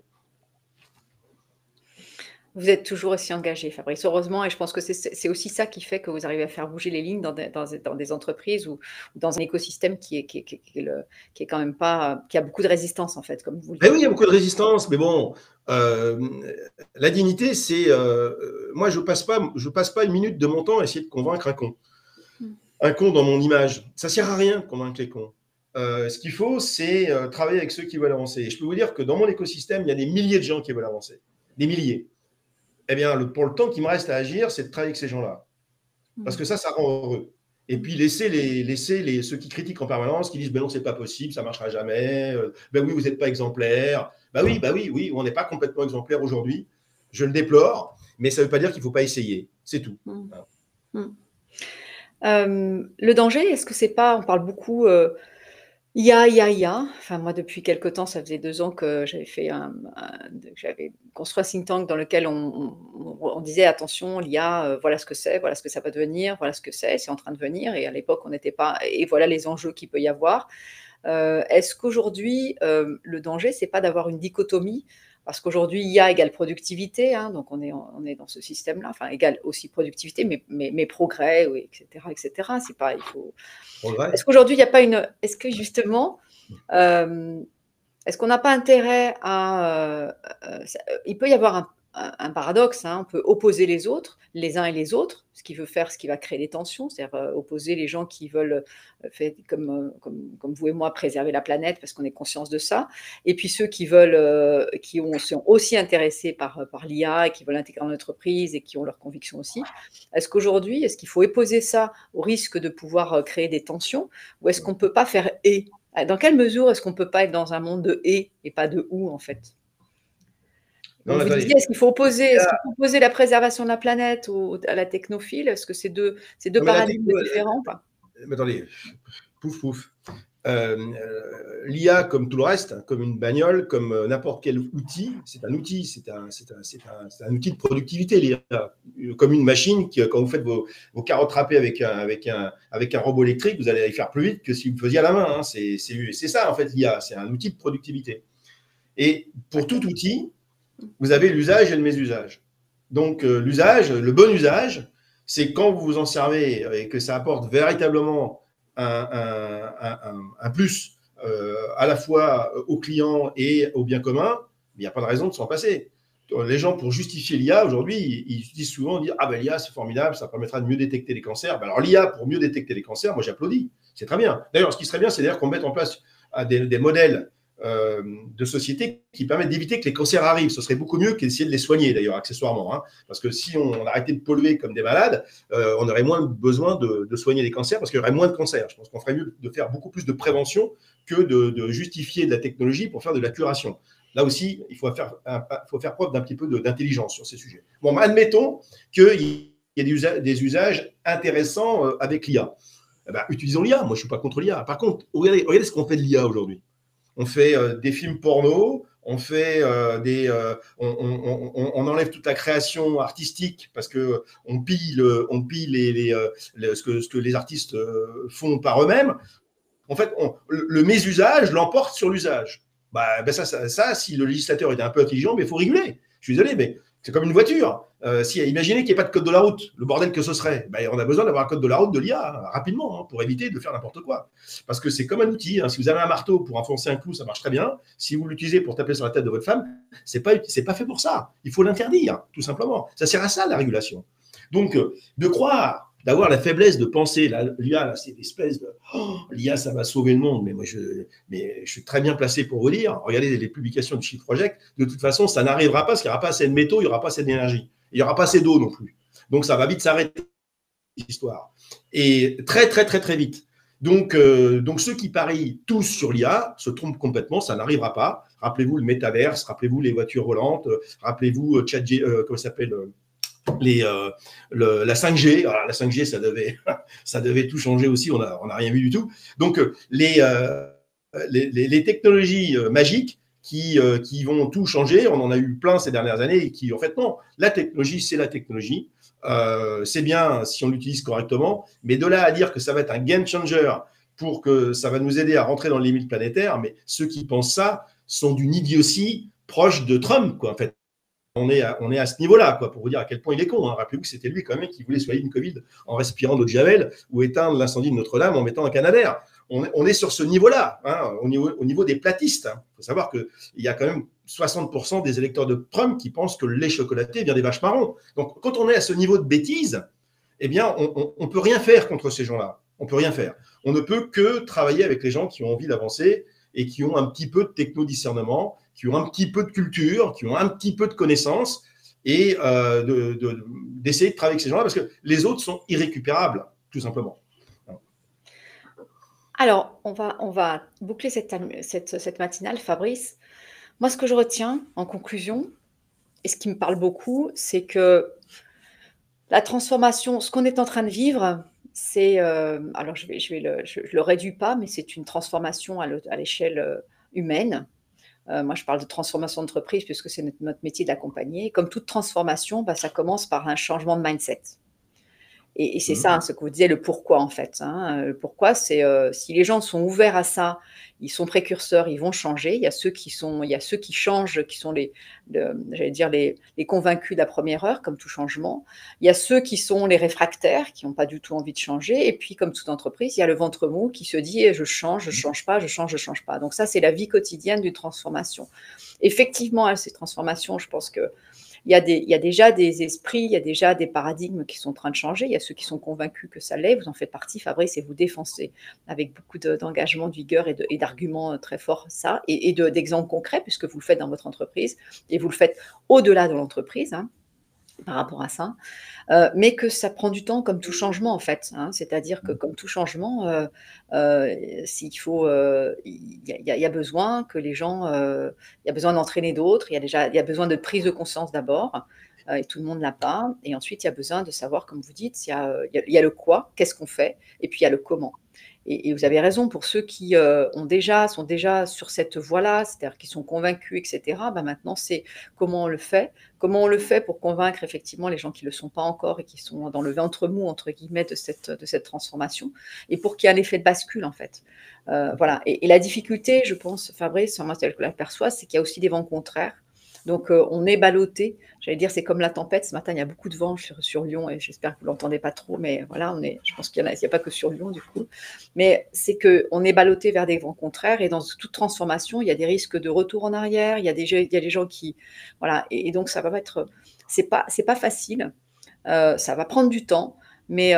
Vous êtes toujours aussi engagé, Fabrice, heureusement, et je pense que c'est aussi ça qui fait que vous arrivez à faire bouger les lignes dans des entreprises ou dans un écosystème qui est quand même pas, qui a beaucoup de résistance en fait, comme vous le dites. Oui, il y a beaucoup de résistance, mais bon, la dignité, c'est, moi, je passe pas une minute de mon temps à essayer de convaincre un con. Un con dans mon image, ça sert à rien de convaincre les cons. Ce qu'il faut, c'est travailler avec ceux qui veulent avancer. Et je peux vous dire que dans mon écosystème, il y a des milliers de gens qui veulent avancer, des milliers. Eh bien, pour le temps qui me reste à agir, c'est de travailler avec ces gens-là. Parce que ça rend heureux. Et puis, laisser ceux qui critiquent en permanence, qui disent ben non, c'est pas possible, ça marchera jamais, ben oui, vous n'êtes pas exemplaire. Oui, on n'est pas complètement exemplaire aujourd'hui. Je le déplore, mais ça ne veut pas dire qu'il ne faut pas essayer. C'est tout. Le danger, est-ce que c'est pas, on parle beaucoup IA. Enfin, moi, depuis quelque temps, ça faisait 2 ans que j'avais construit un think tank dans lequel on disait attention, l'IA, voilà ce que c'est, voilà ce que ça va devenir, voilà ce que c'est en train de venir. Et à l'époque, on n'était pas. Et voilà les enjeux qu'il peut y avoir. Est-ce qu'aujourd'hui, le danger, c'est pas d'avoir une dichotomie? Parce qu'aujourd'hui, IA égale productivité, hein, donc on est dans ce système-là, enfin égale aussi productivité, mais progrès, oui, etc. C'est pas, il faut. Est-ce qu'aujourd'hui, il n'y a pas une. Est-ce que justement, est-ce qu'on n'a pas intérêt à. Il peut y avoir un paradoxe, hein, on peut opposer les autres, les uns et les autres, ce qui va créer des tensions, c'est-à-dire opposer les gens qui veulent, comme vous et moi, préserver la planète parce qu'on est conscient de ça, et puis ceux qui veulent, sont aussi intéressés par l'IA et qui veulent intégrer en entreprise et qui ont leurs convictions aussi. Est-ce qu'aujourd'hui, est-ce qu'il faut opposer ça au risque de pouvoir créer des tensions, ou est-ce qu'on ne peut pas faire « et » ? Dans quelle mesure est-ce qu'on ne peut pas être dans un monde de « et » pas de « ou » en fait ? Donc, vous disiez, est-ce qu'il faut opposer la préservation de la planète à la technophile? Est-ce que c'est deux paradigmes différents? Mais attendez, pouf. L'IA, comme tout le reste, comme une bagnole, comme n'importe quel outil, c'est un outil, c'est un outil de productivité, l'IA. Comme une machine, quand vous faites vos carottes râpées avec un robot électrique, vous allez y faire plus vite que si vous le faisiez à la main. Hein. C'est ça, en fait, l'IA. C'est un outil de productivité. Et pour tout outil, vous avez l'usage et le mésusage. Donc, le bon usage, c'est quand vous vous en servez et que ça apporte véritablement un plus à la fois aux clients et au bien commun, il n'y a pas de raison de s'en passer. Les gens, pour justifier l'IA, aujourd'hui, ils disent souvent, l'IA, c'est formidable, ça permettra de mieux détecter les cancers. Alors, l'IA, pour mieux détecter les cancers, moi, j'applaudis. C'est très bien. D'ailleurs, ce qui serait bien, c'est d'ailleurs qu'on mette en place des modèles de société qui permettent d'éviter que les cancers arrivent. Ce serait beaucoup mieux qu'essayer de les soigner, d'ailleurs, accessoirement. Hein, parce que si on arrêtait de polluer comme des malades, on aurait moins besoin de soigner les cancers parce qu'il y aurait moins de cancers. Je pense qu'on ferait mieux de faire beaucoup plus de prévention que de justifier de la technologie pour faire de la curation. Là aussi, il faut faire preuve d'un petit peu d'intelligence sur ces sujets. Bon, admettons qu'il y ait des usages intéressants avec l'IA. Utilisons l'IA. Moi, je ne suis pas contre l'IA. Par contre, regardez ce qu'on fait de l'IA aujourd'hui. On fait des films porno, on enlève toute la création artistique parce que on pille ce que les artistes font par eux-mêmes. En fait, le mésusage l'emporte sur l'usage. Ça, si le législateur était un peu intelligent, mais il faut réguler. Je suis désolé, mais c'est comme une voiture. Imaginez qu'il n'y ait pas de code de la route, le bordel que ce serait. On a besoin d'avoir un code de la route de l'IA rapidement pour éviter de faire n'importe quoi. Parce que c'est comme un outil. Si vous avez un marteau pour enfoncer un clou, ça marche très bien. Si vous l'utilisez pour taper sur la tête de votre femme, c'est pas fait pour ça. Il faut l'interdire, tout simplement. Ça sert à ça, la régulation. Donc, de croire, d'avoir la faiblesse de penser, l'IA, c'est une espèce de l'IA, ça va sauver le monde. Mais moi, je suis très bien placé pour vous dire, regardez les publications de Shift Project, de toute façon, ça n'arrivera pas parce qu'il n'y aura pas assez de métaux, il n'y aura pas assez d'énergie. Il n'y aura pas assez d'eau non plus. Donc, ça va vite s'arrêter, cette histoire. Et très, très, très, très vite. Donc ceux qui parient tous sur l'IA se trompent complètement, ça n'arrivera pas. Rappelez-vous le métaverse, rappelez-vous les voitures volantes, rappelez-vous comment ça s'appelle la 5G. Alors, la 5G, ça devait tout changer aussi, on n'a rien vu du tout. Donc, les technologies magiques qui vont tout changer, on en a eu plein ces dernières années, et qui, en fait, non, la technologie, c'est la technologie. C'est bien si on l'utilise correctement, mais de là à dire que ça va être un game changer pour que ça va nous aider à rentrer dans les limites planétaires, mais ceux qui pensent ça sont d'une idiotie proche de Trump, quoi, en fait. On est à ce niveau-là, quoi, pour vous dire à quel point il est con. Hein. Rappelez-vous que c'était lui quand même qui voulait soigner une Covid en respirant d'eau de Javel ou éteindre l'incendie de Notre-Dame en mettant un Canadair. On est sur ce niveau-là, hein, au niveau des platistes. Il faut savoir qu'il y a quand même 60% des électeurs de Trump qui pensent que le lait chocolaté vient des vaches marrons. Donc, quand on est à ce niveau de bêtise, eh bien, on ne peut rien faire contre ces gens-là. On ne peut rien faire. On ne peut que travailler avec les gens qui ont envie d'avancer et qui ont un petit peu de techno-discernement, qui ont un petit peu de culture, qui ont un petit peu de connaissances, et d'essayer de travailler avec ces gens-là, parce que les autres sont irrécupérables, tout simplement. Alors, on va boucler cette matinale, Fabrice. Moi, ce que je retiens en conclusion, et ce qui me parle beaucoup, c'est que la transformation, ce qu'on est en train de vivre, c'est, alors je le réduis pas, mais c'est une transformation à l'échelle humaine. Moi, je parle de transformation d'entreprise puisque c'est notre métier d'accompagner. Comme toute transformation, ça commence par un changement de mindset. Et c'est ça, ce que vous disiez, le pourquoi en fait. Hein. Le pourquoi, c'est si les gens sont ouverts à ça, ils sont précurseurs, ils vont changer. Il y a ceux qui changent, qui sont les convaincus de la première heure, comme tout changement. Il y a ceux qui sont les réfractaires, qui n'ont pas du tout envie de changer. Et puis, comme toute entreprise, il y a le ventre mou qui se dit je change pas, je change pas. Donc ça, c'est la vie quotidienne d'une transformation. Effectivement, à ces transformations, je pense que il y a déjà des esprits, il y a déjà des paradigmes qui sont en train de changer. Il y a ceux qui sont convaincus que ça l'est. Vous en faites partie, Fabrice, et vous défoncez avec beaucoup d'engagement, de vigueur et d'arguments très forts ça, et d'exemples concrets, puisque vous le faites dans votre entreprise, et vous le faites au-delà de l'entreprise, hein, par rapport à ça. Mais que ça prend du temps comme tout changement, en fait. Hein. C'est-à-dire que comme tout changement, il y a besoin que les gens, il y a besoin d'entraîner d'autres, il y a besoin de prise de conscience d'abord, et tout le monde ne l'a pas. Et ensuite, il y a besoin de savoir, comme vous dites, il y a le quoi, qu'est-ce qu'on fait, et puis il y a le comment. Et vous avez raison, pour ceux qui sont déjà sur cette voie-là, c'est-à-dire qui sont convaincus, etc., maintenant, c'est comment on le fait. Comment on le fait pour convaincre effectivement les gens qui ne le sont pas encore et qui sont dans le ventre mou, entre guillemets, de cette transformation, et pour qu'il y ait un effet de bascule, en fait. Voilà. Et la difficulté, je pense, Fabrice, moi, tel que je l'aperçois, c'est qu'il y a aussi des vents contraires. Donc, on est ballotté. J'allais dire, c'est comme la tempête. Ce matin, il y a beaucoup de vent sur Lyon et j'espère que vous ne l'entendez pas trop. Mais voilà, je pense qu'il n'y a pas que sur Lyon, du coup. Mais c'est qu'on est ballotté vers des vents contraires et dans toute transformation, il y a des risques de retour en arrière. Il y a des gens qui. Voilà. Et donc, ça va être. C'est pas facile. Ça va prendre du temps. Mais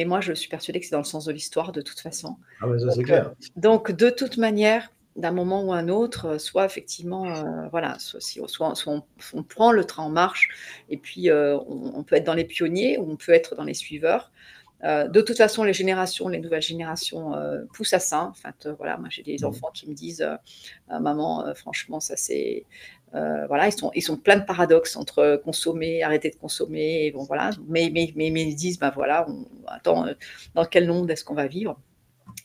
moi, je suis persuadée que c'est dans le sens de l'histoire, de toute façon. Ah ouais, ça, c'est clair. Donc, de toute manière, d'un moment ou un autre, soit effectivement, voilà, soit on prend le train en marche et puis on peut être dans les pionniers ou on peut être dans les suiveurs. De toute façon, les nouvelles générations poussent à ça. En fait, voilà, moi j'ai des enfants qui me disent maman, franchement, ça c'est. Voilà, ils sont pleins de paradoxes entre consommer, arrêter de consommer, et bon, voilà. Mais ils disent, voilà, attends, dans quel monde est-ce qu'on va vivre?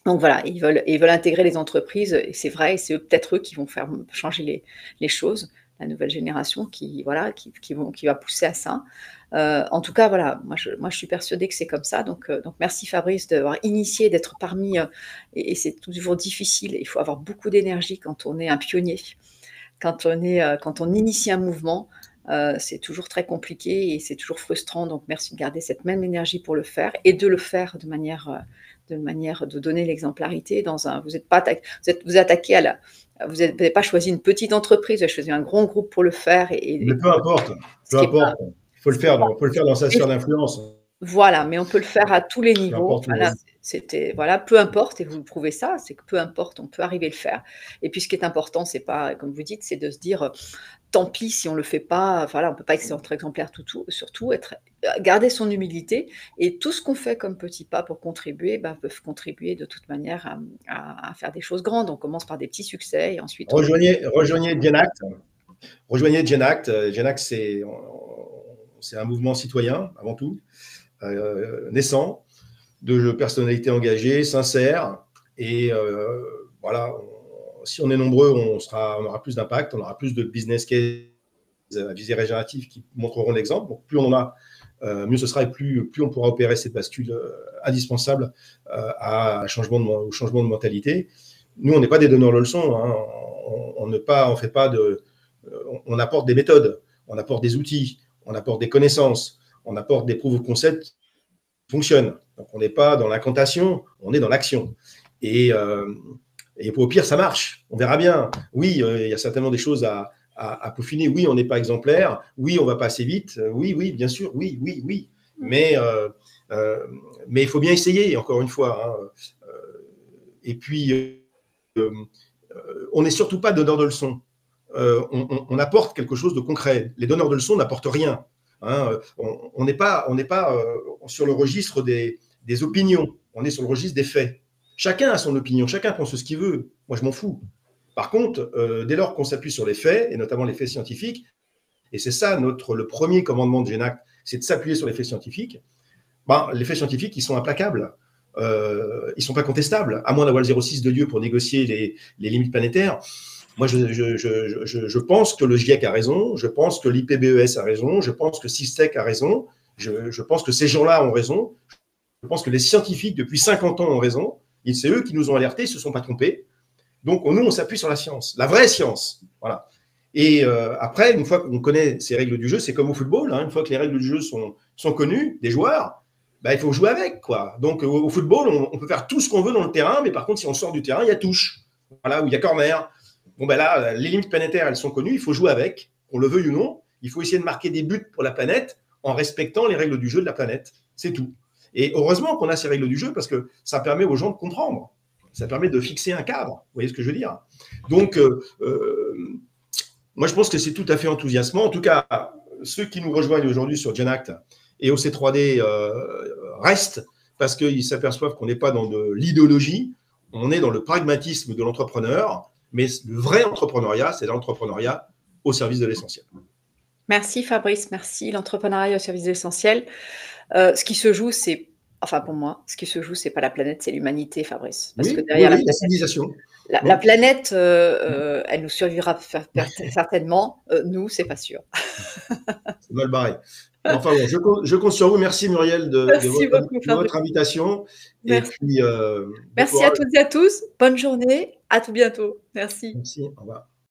Donc voilà, ils veulent intégrer les entreprises, et c'est vrai, et c'est peut-être eux qui vont faire changer les choses, la nouvelle génération qui va pousser à ça. En tout cas, voilà, moi je suis persuadée que c'est comme ça. Donc merci Fabrice d'avoir initié, d'être parmi, et c'est toujours difficile. Il faut avoir beaucoup d'énergie quand on est un pionnier, quand on initie un mouvement. C'est toujours très compliqué et c'est toujours frustrant. Donc merci de garder cette même énergie pour le faire et de le faire de manière de donner l'exemplarité. Vous attaquez vous n'avez pas choisi une petite entreprise, vous avez choisi un grand groupe pour le faire. Mais peu importe, il faut le faire dans sa sphère d'influence. Voilà, mais on peut le faire à tous les niveaux. Voilà, peu importe, et vous prouvez ça, c'est que peu importe, on peut arriver à le faire. Et puis ce qui est important, c'est pas, comme vous dites, c'est de se dire tant pis si on le fait pas. Voilà, on peut pas être exemplaire surtout garder son humilité, et tout ce qu'on fait comme petit pas pour contribuer, peuvent contribuer de toute manière à faire des choses grandes. On commence par des petits succès et ensuite rejoignez Genact. Genact, c'est c'est un mouvement citoyen, avant tout, naissant, de personnalités engagées, sincères. Et voilà, si on est nombreux, on aura plus d'impact, on aura plus de business case à visée régénérative qui montreront l'exemple. Donc, plus on en a, mieux ce sera et plus on pourra opérer cette bascule indispensable au changement de mentalité. Nous, on n'est pas des donneurs de leçons. Hein. On apporte des méthodes, on apporte des outils, on apporte des connaissances, on apporte des proof of concept qui fonctionnent. Donc, on n'est pas dans l'incantation, on est dans l'action. Et au pire, ça marche. On verra bien. Oui, il y a certainement des choses à peaufiner. Oui, on n'est pas exemplaire. Oui, on ne va pas assez vite. Oui, bien sûr. Oui. Mais il faut bien essayer, encore une fois. Hein. Et puis, on n'est surtout pas donneur de leçons. On apporte quelque chose de concret. Les donneurs de leçons n'apportent rien. Hein. On n'est pas sur le registre des opinions. On est sur le registre des faits. Chacun a son opinion, chacun pense ce qu'il veut. Moi, je m'en fous. Par contre, dès lors qu'on s'appuie sur les faits, et notamment les faits scientifiques, et c'est ça le premier commandement de Genact, c'est de s'appuyer sur les faits scientifiques, les faits scientifiques, ils sont implacables. Ils ne sont pas contestables, à moins d'avoir le 0,6 de Dieu pour négocier les limites planétaires. Moi, je pense que le GIEC a raison, je pense que l'IPBES a raison, je pense que SysTech a raison, je pense que ces gens-là ont raison, je pense que les scientifiques, depuis 50 ans, ont raison. C'est eux qui nous ont alertés, ils ne se sont pas trompés. Donc, nous, on s'appuie sur la science, la vraie science. Voilà. Et après, une fois qu'on connaît ces règles du jeu, c'est comme au football. Hein, une fois que les règles du jeu sont connues des joueurs, il faut jouer avec, quoi. Donc, au football, on peut faire tout ce qu'on veut dans le terrain, mais par contre, si on sort du terrain, il y a touche. Voilà, ou il y a corner. Bon, là, les limites planétaires, elles sont connues, il faut jouer avec, qu'on le veuille ou non. Il faut essayer de marquer des buts pour la planète en respectant les règles du jeu de la planète. C'est tout. Et heureusement qu'on a ces règles du jeu parce que ça permet aux gens de comprendre. Ça permet de fixer un cadre. Vous voyez ce que je veux dire? Donc, moi, je pense que c'est tout à fait enthousiasmant. En tout cas, ceux qui nous rejoignent aujourd'hui sur Genact et OC3D restent parce qu'ils s'aperçoivent qu'on n'est pas dans de l'idéologie, on est dans le pragmatisme de l'entrepreneur, mais le vrai entrepreneuriat, c'est l'entrepreneuriat au service de l'essentiel. Merci Fabrice, merci. L'entrepreneuriat au service de l'essentiel. Ce qui se joue, c'est, pour moi, ce qui se joue, c'est pas la planète, c'est l'humanité, Fabrice. Parce que derrière la civilisation. La planète, elle nous survivra certainement. Nous, c'est pas sûr. C'est mal barré. Enfin bon, je compte sur vous. Merci Muriel de votre invitation. Merci. Et puis, merci à toutes et à tous. Bonne journée. À tout bientôt. Merci. Merci. Au revoir.